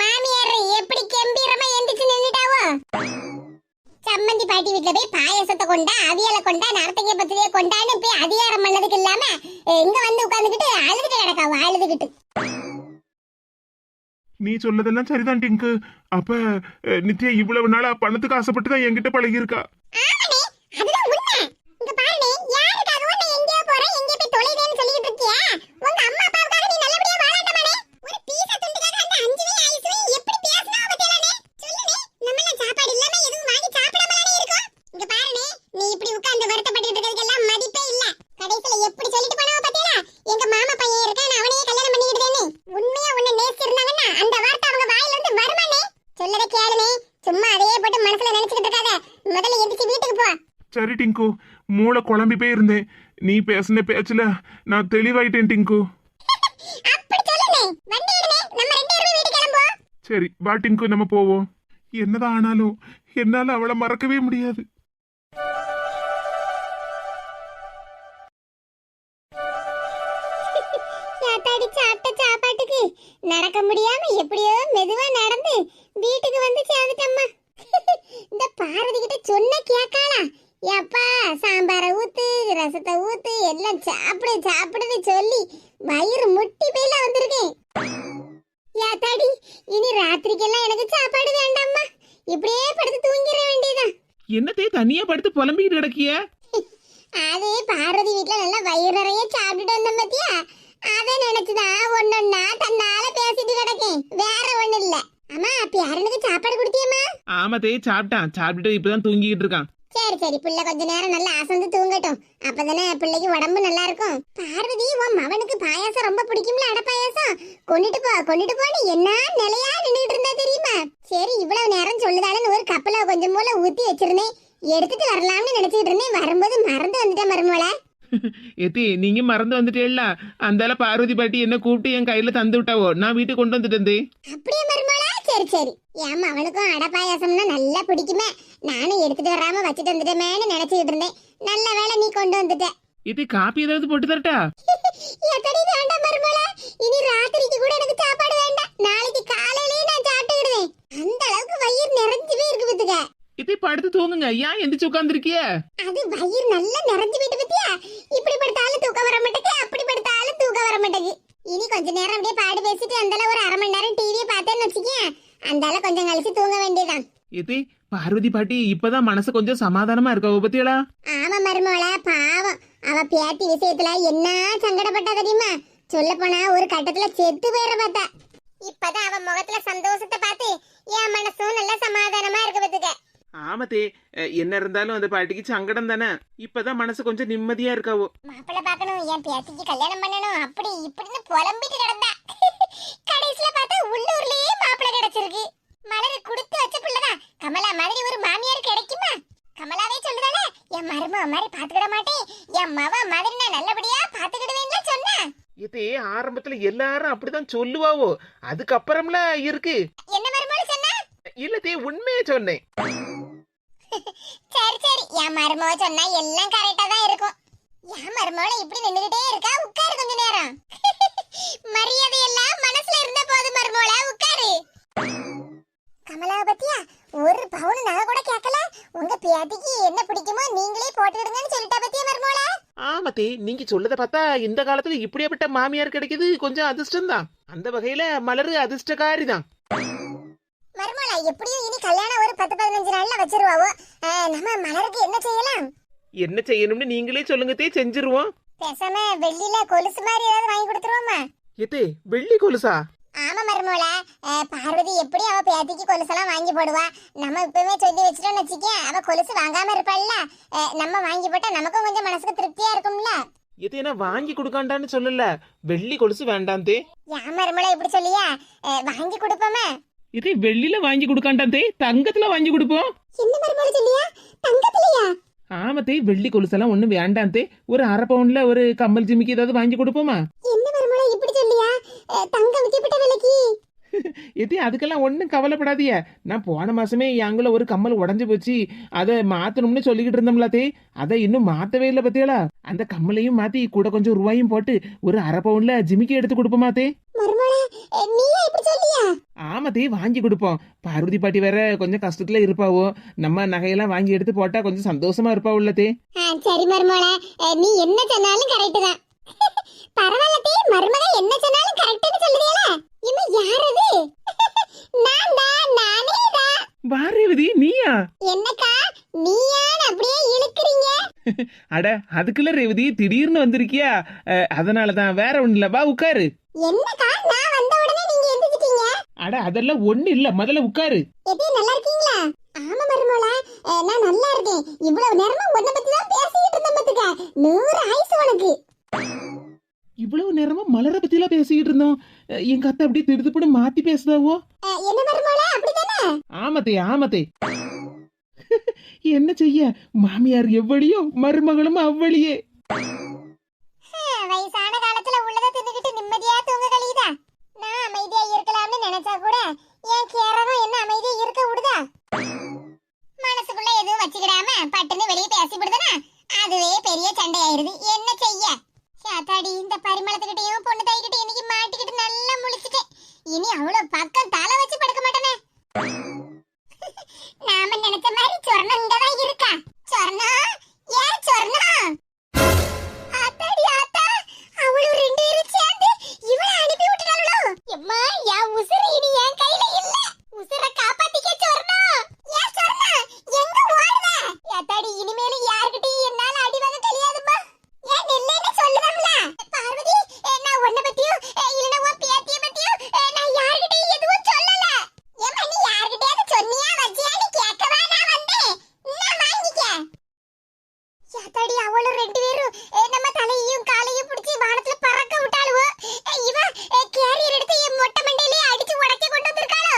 மாமியார் எப்படி கம்பீரமா எந்திரிச்சு நின்னுட்டாவோ. சம்மந்தி பாட்டி வீட்டுல போய் பாயசத்தை கொண்டா, அவியலை கொண்டா, நடத்தங்க பத்திரியை கொண்டான்னு போய் அதிகாரம் பண்ணதுக்கு இல்லாம இங்க வந்து உட்கார்ந்துகிட்டு அழுதுட்டு கிடக்காவோ, அழுதுகிட்டு. நீ சொல்லதெல்லாம் சரிதான் டிங்கு. அப்ப நித்யா இவ்வளவு நாளா பணத்துக்கு ஆசைப்பட்டு தான் என்கிட்ட பழகி இருக்கா. ஆமாண்ணே, அதுதான் உண்மை. இங்க பாருண்ணே, யாருக்காகவும் நான் எங்கேயோ போறேன், எங்கே போய் தொலைதேன்னு சொல்லிட்டு இருக்கியா? உங்க அம்மா அப்பாவுக்காக நீ நல்லபடியா வாழாட்டமானே? ஒரு பீஸா துண்டுக்காக அந்த 5 ஐஸ்வரி எப்படி பேசினா பத்தியானே? சொல்லுண்ணே, நம்ம சாப்பாடு இல்லாம எதுவும் வாங்கி சாப்பிடாமலானே இருக்கோம். இங்க பாருண்ணே, நீ இப்படி உட்கார்ந்து வருத்தப்பட்டு இருக்கிறதுக்கெல்லாம் மதிப்பே இல்ல. கடைசில எப்படி சொல்லிட்டு போனவ பத்தியா? எங்க மாமா பையன் இருக்கான், அவனையே கல்யாணம் பண்ணிக்கிட்டேன்னு. உண்மையா உன்னை நேசிச்சிருந்தாங்கன்னா அந்த வார்த்தை அவங்க வாயில இருந்து வருமானே? சொல்லத கேளுனே, சும்மா அதையே போட்டு மனசுல நினைச்சுக்கிட்டு இருக்காத. முதல்ல எந்திரிச்சு வீட்டுக்கு போ. சரி டிங்கு, மூளை குழம்பி போயிருந்தேன். நீ பேசின பேச்சுல நான் தெளிவாயிட்டேன் டிங்கு. அப்படி சொல்லுனே, வண்டி எடுனே, நம்ம 2 பேரும் வீட்டுக்கு கிளம்புவோம். சரி வா டிங்கு, நம்ம போவோம். என்னதான் ஆனாலும் என்னால அவளை மறக்கவே முடியாது. சாப்பாடு சாப்பிட்ட சாப்பாட்டுக்கு நடக்க முடியாம எப்படியோ மெதுவா நடந்து வீட்டுக்கு வந்து சேர்ந்துட்டம்மா. இந்த பாரதி கிட்ட சொன்ன கேட்காளா? ஏப்பா சாம்பாரை ஊத்து, ரசத்தை ஊத்து, எல்லாம் சாப்பிடு சாப்பிடுன்னு சொல்லி வயிறு முட்டி போயில வந்திருக்கேன். யாத்தாடி, இனி ராத்திரிக்கெல்லாம் எனக்கு சாப்பாடு வேண்டாம்மா. இப்படியே படுத்து தூங்கிட வேண்டியதான். என்னத்தே தனியா படுத்து புலம்பிக்கிட்டு கிடக்கிய? அது பார்வதி வீட்டுல நல்லா வயிறு நிறைய சாப்பிட்டுட்டு வந்தோம் பத்தியா, அத நினைச்சுதான் ஒன்னொன்னா தன்னால பேசிட்டு கிடக்கேன், வேற ஒண்ணு இல்ல. அம்மா, பேரனுக்கு சாப்பாடு கொடுத்தியம்மா? ஆமாத்தே, சாப்பிட்டான். சாப்பிட்டுட்டு இப்பதான் தூங்கிக்கிட்டு இருக்கான். சரி சரி, பிள்ளை கொஞ்ச நேரம் நல்லா அசந்து தூங்கட்டும், அப்பதானே பிள்ளைக்கு உடம்பு நல்லா இருக்கும். பார்வதி, உன் மவனுக்கு பாயாசம் ரொம்ப பிடிக்கும்ல, அடை பாயாசம். கொண்டுட்டு போன்னு என்ன நிலையா நின்றுட்டு இருந்தா தெரியுமா? சரி, இவ்வளவு நேரம் சொல்லுதாலும் ஒரு கப்பல கொஞ்சம் போல ஊத்தி வச்சிருந்தேன், எடுத்துட்டு வரலாம்னு நினைச்சுக்கிட்டு இருந்தேன். வரும்போது மறந்து வந்துட்டேன் மருமோள. ஏத்தி, நீங்க மறந்து வந்துட்டேல்ல. அந்தால பார்வதி பாட்டி என்ன கூப்பிட்டு என் கையில தந்து விட்டாவோ, நான் வீட்டுக்கு கொண்டு வந்துட்டேன். அப்படியே மருமோள? சரி சரி. ஏமா, அவனுக்கும் அடை பாயாசம்னா நல்லா பிடிக்குமே, நானும் எடுத்துட்டு வராம வச்சுட்டு வந்துட்டேமேன்னு நினைச்சுக்கிட்டு இருந்தேன். நல்ல வேளை நீ கொண்டு வந்துட்ட. இது காப்பி ஏதாவது போட்டு தரட்டா? எத்தனை வேண்டாம் மருமோள, இனி ராத்திரிக்கு கூட எனக்கு சாப்பாடு வேண்டாம். நாளைக்கு காலையிலேயே நான் சாப்பிட்டுக்கிடுவேன். அந்த அளவுக்கு வயிறு நிறைஞ்சுவே இருக்கு பத்துக்க. இதை படுத்து தூங்குங்க, ஏன் எந்திரிச்சு உட்காந்துருக்கிய? அது வயிறு நல்லா நிறைஞ்சு போயிட்டு பத்தியா, இப்படி படுத்தாலும் தூக்கம் வர மாட்டேங்குது, அப்படி படுத்தாலும் தூக்கம் வர மாட்டேங்குது. இனி கொஞ்ச நேரம் அப்படியே பாடு பேசிட்டு அந்தால ஒரு 1/2 மணி நேரம் டிவியை பார்த்தேன்னு வச்சுக்கேன், அந்தால கொஞ்சம் கழிச்சு தூங்க வேண்டியதான். இது பார்வதி பாட்டி இப்பதான் மனசு கொஞ்சம் சமாதானமா இருக்கா பத்தியலா? ஆமா மருமோள, பாவம் அவ பேத்தி விஷயத்துல என்ன சங்கடப்பட்டா தெரியுமா? சொல்ல போனா ஒரு கட்டத்துல செத்து போயிட பார்த்தா. இப்பதான் அவ முகத்துல சந்தோஷத்தை பார்த்து என் மனசும் நல்லா சமாதானமா இருக்கு பத்துக்க. ஆமத்தே, என்ன இருந்தாலும் அந்த பாட்டிக்கு சங்கடம் தானே. இப்பதான் மனசு கொஞ்சம் நிம்மதியா இருக்காவோ. மாப்பிள்ளை பார்க்கணும், என் பேத்திக்கு கல்யாணம் பண்ணணும், அப்படி இப்படின்னு புலம்பிட்டு கிடந்தா. கடைசியில பார்த்தா உள்ளூர்லயே மாப்பிள்ளை கிடைச்சிருக்கு. மலரு கொடுத்து வச்ச பிள்ளைதான். கமலா மாதிரி ஒரு மாமியார் கிடைக்குமா? கமலாவே சொல்லுதானே, என் மருமக மாதிரி பாத்துக்கிட மாட்டேன், என் மவ மாதிரி நான் நல்லபடியா பாத்துக்கிடுவேன்னு சொன்னா. இதே ஆரம்பத்துல எல்லாரும் அப்படிதான் சொல்லுவாவோ, அதுக்கப்புறம்ல இருக்கு. என்ன மருமகள் சொன்னா? இல்லத்தே, உண்மையே சொன்னேன். சரி சரி, என் மருமக சொன்னா எல்லாம் கரெக்டா தான் இருக்கும். என் மருமகள இப்படி நின்னுகிட்டே இருக்கா, உட்காரு கொஞ்ச நேரம். மரியாதை எல்லாம் மனசுல இருந்த போது மருமகள உட்காரு. கமலா பத்தியா, ஒரு பவுன் நகை கூட கேட்கல, உங்க பேத்திக்கு என்ன பிடிக்குமோ நீங்களே போட்டுடுங்கன்னு சொல்லிட்டா பத்தியா மருமோள. ஆமாத்தே, நீங்க சொல்லத பார்த்தா இந்த காலத்துல இப்படியாப்பட்ட மாமியார் கிடைக்குது கொஞ்சம் அதிர்ஷ்டம் தான். அந்த வகையில மலரு அதிர்ஷ்டக்காரி தான். மருமோள எப்படியும் இனி கல்யாணம் ஒரு 10-15 நாள்ல வச்சிருவாவோ. நம்ம மலருக்கு என்ன செய்யலாம்? என்ன செய்யணும்னு நீங்களே சொல்லுங்கத்தே, செஞ்சிருவோம். பேசாம வெள்ளில கொலுசு மாதிரி ஏதாவது வாங்கி கொடுத்துருவோமா? ஏத்தே, வெள்ளி கொலுசா? ஆமா மருமோள, பார்வதி எப்படி அவ பேத்திக்கு கொலுசெல்லாம் வாங்கி போடுவா. நம்ம இப்பவே சொல்லி வச்சிட்டோம்னு வச்சுக்க, அவ கொலுசு வாங்காம இருப்பாள்ல. நம்ம வாங்கி போட்டா நமக்கும் கொஞ்சம் மனசுக்கு திருப்தியா இருக்கும்ல. ஏத்தே, நான் வாங்கி கொடுக்காண்டான்னு சொல்லல, வெள்ளி கொலுசு வேண்டாம் தே. ஏன் மருமோள இப்படி சொல்லியா? வாங்கி கொடுப்போமே. இதே வெள்ளில வாங்கி கொடுக்காண்டாம் தே, தங்கத்துல வாங்கி கொடுப்போம். என்ன மருமோள சொல்லியா? தங்கத்துலயா? ஆமத்தே, வெள்ளி கொலுசெல்லாம் ஒண்ணும் வேண்டாம் தே. ஒரு அரை பவுன்ல ஒரு கம்மல் ஜிமிக்கி ஏதாவது வாங்கி கொடுப்போமா? என்ன மருமோள இப்படி சொல்லியா? தங்கம் விற்கப்பட்ட விலைக்கு? ஏத்தே, அதுக்கெல்லாம் ஒன்றும் கவலைப்படாதீய. நான் போன மாசமே எங்குல ஒரு கம்மல் உடஞ்சு போச்சு, அதை மாத்தணும்னு சொல்லிக்கிட்டு இருந்தோம்ல தே. அதை இன்னும் மாத்தவே இல்லை பத்தியாளா. அந்த கம்மலையும் மாத்தி கூட கொஞ்சம் ரூபாயும் போட்டு ஒரு அரை பவுன்ல ஜிமிக்கி எடுத்து கொடுப்போமா தே. மருமோள நீயா இப்படி சொல்லியா? ஆமா தே, வாங்கி கொடுப்போம். பார்வதி பாட்டி வேற கொஞ்சம் கஷ்டத்துல இருப்பாவோ, நம்ம நகையெல்லாம் வாங்கி எடுத்து போட்டா கொஞ்சம் சந்தோஷமா இருப்பாவுல்ல தே. சரி மருமோள, நீ என்ன சொன்னாலும் கரெக்ட் தான். பரவாயில்ல தே, மருமக என்ன சொன்னாலும் கரெக்ட்னு சொல்லுதேல. இவன் யார் அது? நான் தான், நானே தான். வாரேவதி, நீயா? என்னக்கா நீயான்னு அப்படியே இழுக்குறீங்க? அட, அதுக்குள்ள ரேவதி திடீர்னு வந்திருக்கியா? அதனாலதான், வேற ஒண்ணு இல்ல, வா உட்காரு. என்னக்கா நான் வந்த உடனே நீங்க எந்திரிச்சிட்டீங்க? அட, அதெல்லாம் ஒண்ணு இல்ல, முதல்ல உட்காரு. எப்படி நல்லா இருக்கீங்களா? ஆமா மருமோள, நான் நல்லா இருக்கேன். இவ்வளவு நேரமா உன்னை பத்தி தான் பேசிக்கிட்டு இருந்தேன் பாத்துக்க. 100 ஆயுசு உனக்கு. இவ்வளவு நேரமா மலரை பத்தி எல்லாம் பேசிக்கிட்டு இருந்தோம். எங்க அத்தை அப்படியே திடுதுப்படி மாத்தி பேசுதாவோ. என்ன மருமோள அப்படிதானே? ஆமத்தே, ஆமத்தே. என்ன செய்ய, மாமியார் எவ்வளியோ மருமகளும் அவ்வளியே. வயசான காலத்துல உள்ளத தின்னுகிட்டு நிம்மதியா தூங்க கழியுதா? நான் அமைதியா இருக்கலாம்னு நினைச்சா கூட என் கேரகம் என்ன அமைதியா இருக்க விடுதா? மனசுக்குள்ள எதுவும் வச்சுக்கிடாம பட்டுன்னு வெளியே பேசி விடுதனா அதுவே பெரிய சண்டையாயிருது. என்ன செய்ய? சாத்தாடி, இந்த பரிமளத்துக்கிட்டையும் பொண்ணு தாய்கிட்ட இன்னைக்கு மாட்டிக்கிட்டு நல்லா முழிச்சிட்டேன். இனி அவ்வளவு பக்கம் தலை வச்சு படுக்க மாட்டேனே. நாம நினைச்ச மாதிரி சொர்ணம் இங்கதான் இருக்கா. சொர்ணம், ஏன் சொர்ணம்? ஆத்தாடி ஆத்தா, அவளும் 2 பேரும் சேர்ந்து இவளை அனுப்பி விட்டுட்டாளோ? எம்மா, என் உசுறு இனி என் கையில இல்ல. உசுரை காப்பாத்திக்க சொர்ணம். ஏன் சொர்ணம், எங்க ஓடுற? ஆத்தாடி, இனிமேல யார்கிட்டயும் என்னால அடி வாங்க தெரியாதும்மா. ஏன் இல்லைன்னு சொல்லுதம்ல. பார்வதி, நான் உன்னை பத்தியும் இல்லைன்னா உன் பேத்திய பத்தியும் நான் யார்கிட்டயும் எதுவும் சொல்லல. ஏம்மா, நீ யார்கிட்டயாவது சொன்னியா வச்சியான்னு கேட்கவா நான் வந்தேன். நான் வாங்கிக்க. யாத்தாடி, அவளும் 2 பேரும் நம்ம தலையையும் காலையும் பிடிச்சி வானத்துல பறக்க விட்டாளுவோ. இவ கேரியர் எடுத்து என் மொட்டை மண்டையிலே அடிச்சு உடைச்சு கொண்டு வந்திருக்காளோ.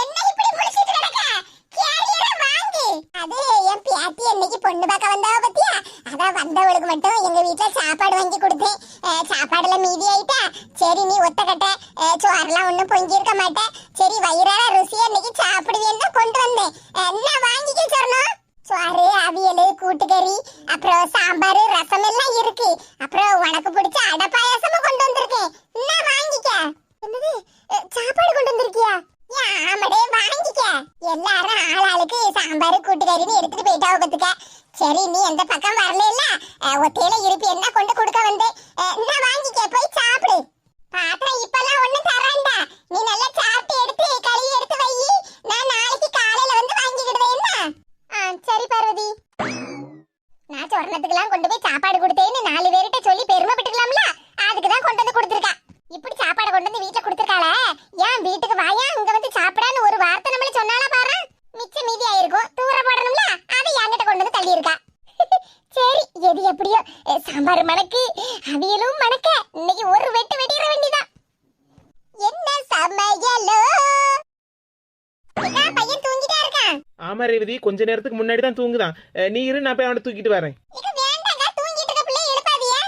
என்ன இப்படி முழிச்சிட்டு கிடக்க? கேரியரை வாங்கு. அது என் பேத்தி என்னைக்கு பொண்ணு பார்க்க வந்தாவ பத்தியா? அதான் வந்தவளுக்கு மட்டும் எங்க வீட்டுல சாப்பாடு வாங்கி கொடுத்தேன். சாப்பாடுல மீதி ஆயிட்டா. சரி, நீ ஒத்த கட்ட சோறெல்லாம் ஒண்ணும் பொங்கி இருக்க மாட்டேன். சரி, வயிறார ருசியா இன்னைக்கு சாப்பிடுவேன்னு தான் கொண்டு வந்தேன். என்ன வாங்கிக்க சொன்னோம்? சோறு, அவியல், கூட்டுக்கறி, அப்புறம் சாம்பார், ரசம் எல்லாம் இருக்கு. அப்புறம் உனக்கு பிடிச்ச அடை பாயாசமும் கொண்டு வந்திருக்கேன். என்ன வாங்கிக்க. என்னது, சாப்பாடு கொண்டு வந்திருக்கியா? ஆமாடே, வாங்கிக்க. எல்லாரும் ஆளாளுக்கு சாம்பார், கூட்டுக்கறின்னு எடுத்துட்டு போயிட்டாவ பத்துக்க. சரி, நீ எந்த பக்கம் வரல இல்ல, ஒத்தையில இருப்பி என்ன கொண்டு கொடுக்க வந்தேன். என்ன வாங்கிக்க, போய் சாப்பிடு. பாத்திரம் இப்பெல்லாம் ஒண்ணும் தராண்டா. நீ நல்லா சாப்பிட்டு எடுத்து கழுவி எடுத்து வை. நான் நாளைக்கு காலையில வந்து வாங்கிக்கிடுவேன். என்ன? சரி பார்வதி. நான் சொர்ணத்துக்கெல்லாம் கொண்டு போய் சாப்பாடு கொடுத்தேன்னு 4 பேர்கிட்ட சொல்லி பெருமைப்பட்டுக்கலாம்ல. அதுக்குதான் கொண்டு வந்து கொடுத்துருக்கா. இப்படி சாப்பாடு கொண்டு வந்து வீட்டுல கொடுத்துருக்காள. ஏன் வீட்டுக்கு வாயா, இங்க வந்து சாப்பிடான்னு ஒரு வார்த்தை நம்மள சொன்னால பாரு. மிச்சம் மீதி ஆயிருக்கும், தூர போடணும்ல. அதை என்கிட்ட கொண்டு வந்து தள்ளி இருக்கா. சரி, எது எப்படியோ சாம்பார் மணக்கு, அவியலும் மணக்க. இன்னைக்கு ஒரு வெட்டு வெட்டிட வேண்டியதான். என்ன சமையலோ? பையன் தூங்கிட்டா இருக்கான். ஆமா ரேவதி, கொஞ்ச நேரத்துக்கு முன்னாடி தான் தூங்குதான். நீ இரு, நான் போய் அவனை தூக்கிட்டு வரேன். வேண்டாங்க, தூங்கிட்டு இருக்க பிள்ளை எழுப்பாதியா?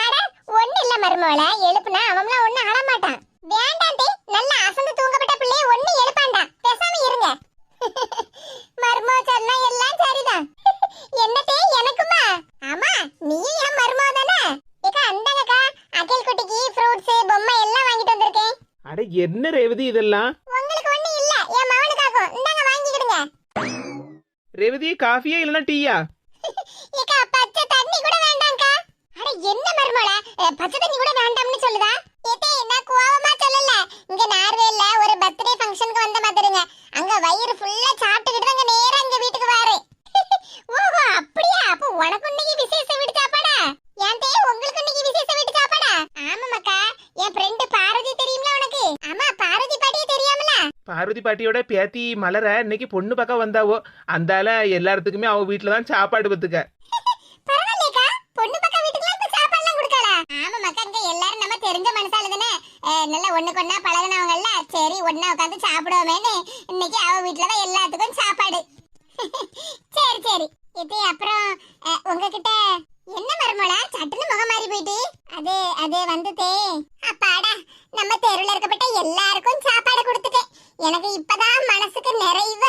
அட, ஒண்ணு இல்ல மருமோள, எழுப்புனா அவன்லாம் ஒண்ணு ஆட மாட்டான். வேண்டாண்டி, நல்ல அசந்து தூங்கப்பட்ட பிள்ளைய ஒண்ணு எழுப்பாண்டா. பேசாம இருங்க. மருமோ சொன்னா எல்லாம் சரிதான். என்னதே எனக்குமா? ஆமா, நீயும் என் மருமோ தானே. ஏக்கா, அந்தங்கக்கா, அகில் குட்டிக்கு ஃப்ரூட்ஸ், பொம்மை எல்லாம் வாங்கிட்டு வந்திருக்கேன். அட, என்ன ரேவதி இதெல்லாம்? உங்களுக்கு ஒண்ணு இல்ல, என் மவனுக்காகும். இந்தாங்க வாங்கிக்கிடுங்க. ரேவதி காஃபியா இல்லைன்னா டீயா? ஏக்கா பச்சை தண்ணி கூட வேண்டாம்க்கா. அட என்ன மர்மோள பச்சை தண்ணி கூட வேண்டாம்னு சொல்லுதா? ஏத்தே நான் கோவமா சொல்லல. இங்க நார்வேல ஒரு பர்த்டே ஃபங்க்ஷனுக்கு வந்த மாதிரிங்க. அங்க வயிறு ஃபுல்லா சாப்பிட்டுக்கிட்டு அங்க நேரா இங்க வீட்டுக்கு வாரே. ஓஹோ அப்படியா? அப்ப உனக்கு இன்னைக்கு விசேஷ வீட்டு சாப்பாடா? ஏன் தே உங்களுக்கு இன்னைக்கு விசேஷ வீட்டு சாப்பாடா? ஆமாமாக்கா. என் ஃப்ரெண்ட் பாரதி தெரியும்ல உனக்கு? ஆமா பாரதி பாட்டியே தெரியாமல? பார்வதி பாட்டியோட பேத்தி மலர இன்னைக்கு பொண்ணு பக்கம் வந்தாவோ, அந்தால எல்லாத்துக்குமே அவ வீட்டுல தான் சாப்பாடு பத்துக்க. பரவாயில்லைக்கா. பொண்ணு பக்கம் வீட்டுக்குலாம் இப்ப சாப்பாடுலாம் கொடுக்கல. ஆமாமாக்கா இங்க எல்லாரும் நம்ம தெரிஞ்ச மனுஷால தானே. நல்ல ஒண்ணுக்கு ஒண்ணா பழகுனவங்கல்ல. சரி ஒண்ணா உட்காந்து சாப்பிடுவோமேன்னு இன்னைக்கு அவ வீட்டுல தான் எல்லாத்துக்கும் சாப்பாடு. சரி சரி. இது அப்புறம் உங்ககிட்ட என்ன மர்மோள சட்டுன்னு முகம் மாறி போயிட்டு? அது வந்துதே அப்பாடா நம்ம தெருவுல இருக்கப்பட்ட எல்லாருக்கும் சாப்பாடு கொடுத்துட்டேன். எனக்கு இப்பதான் மனசுக்கு நிறைவா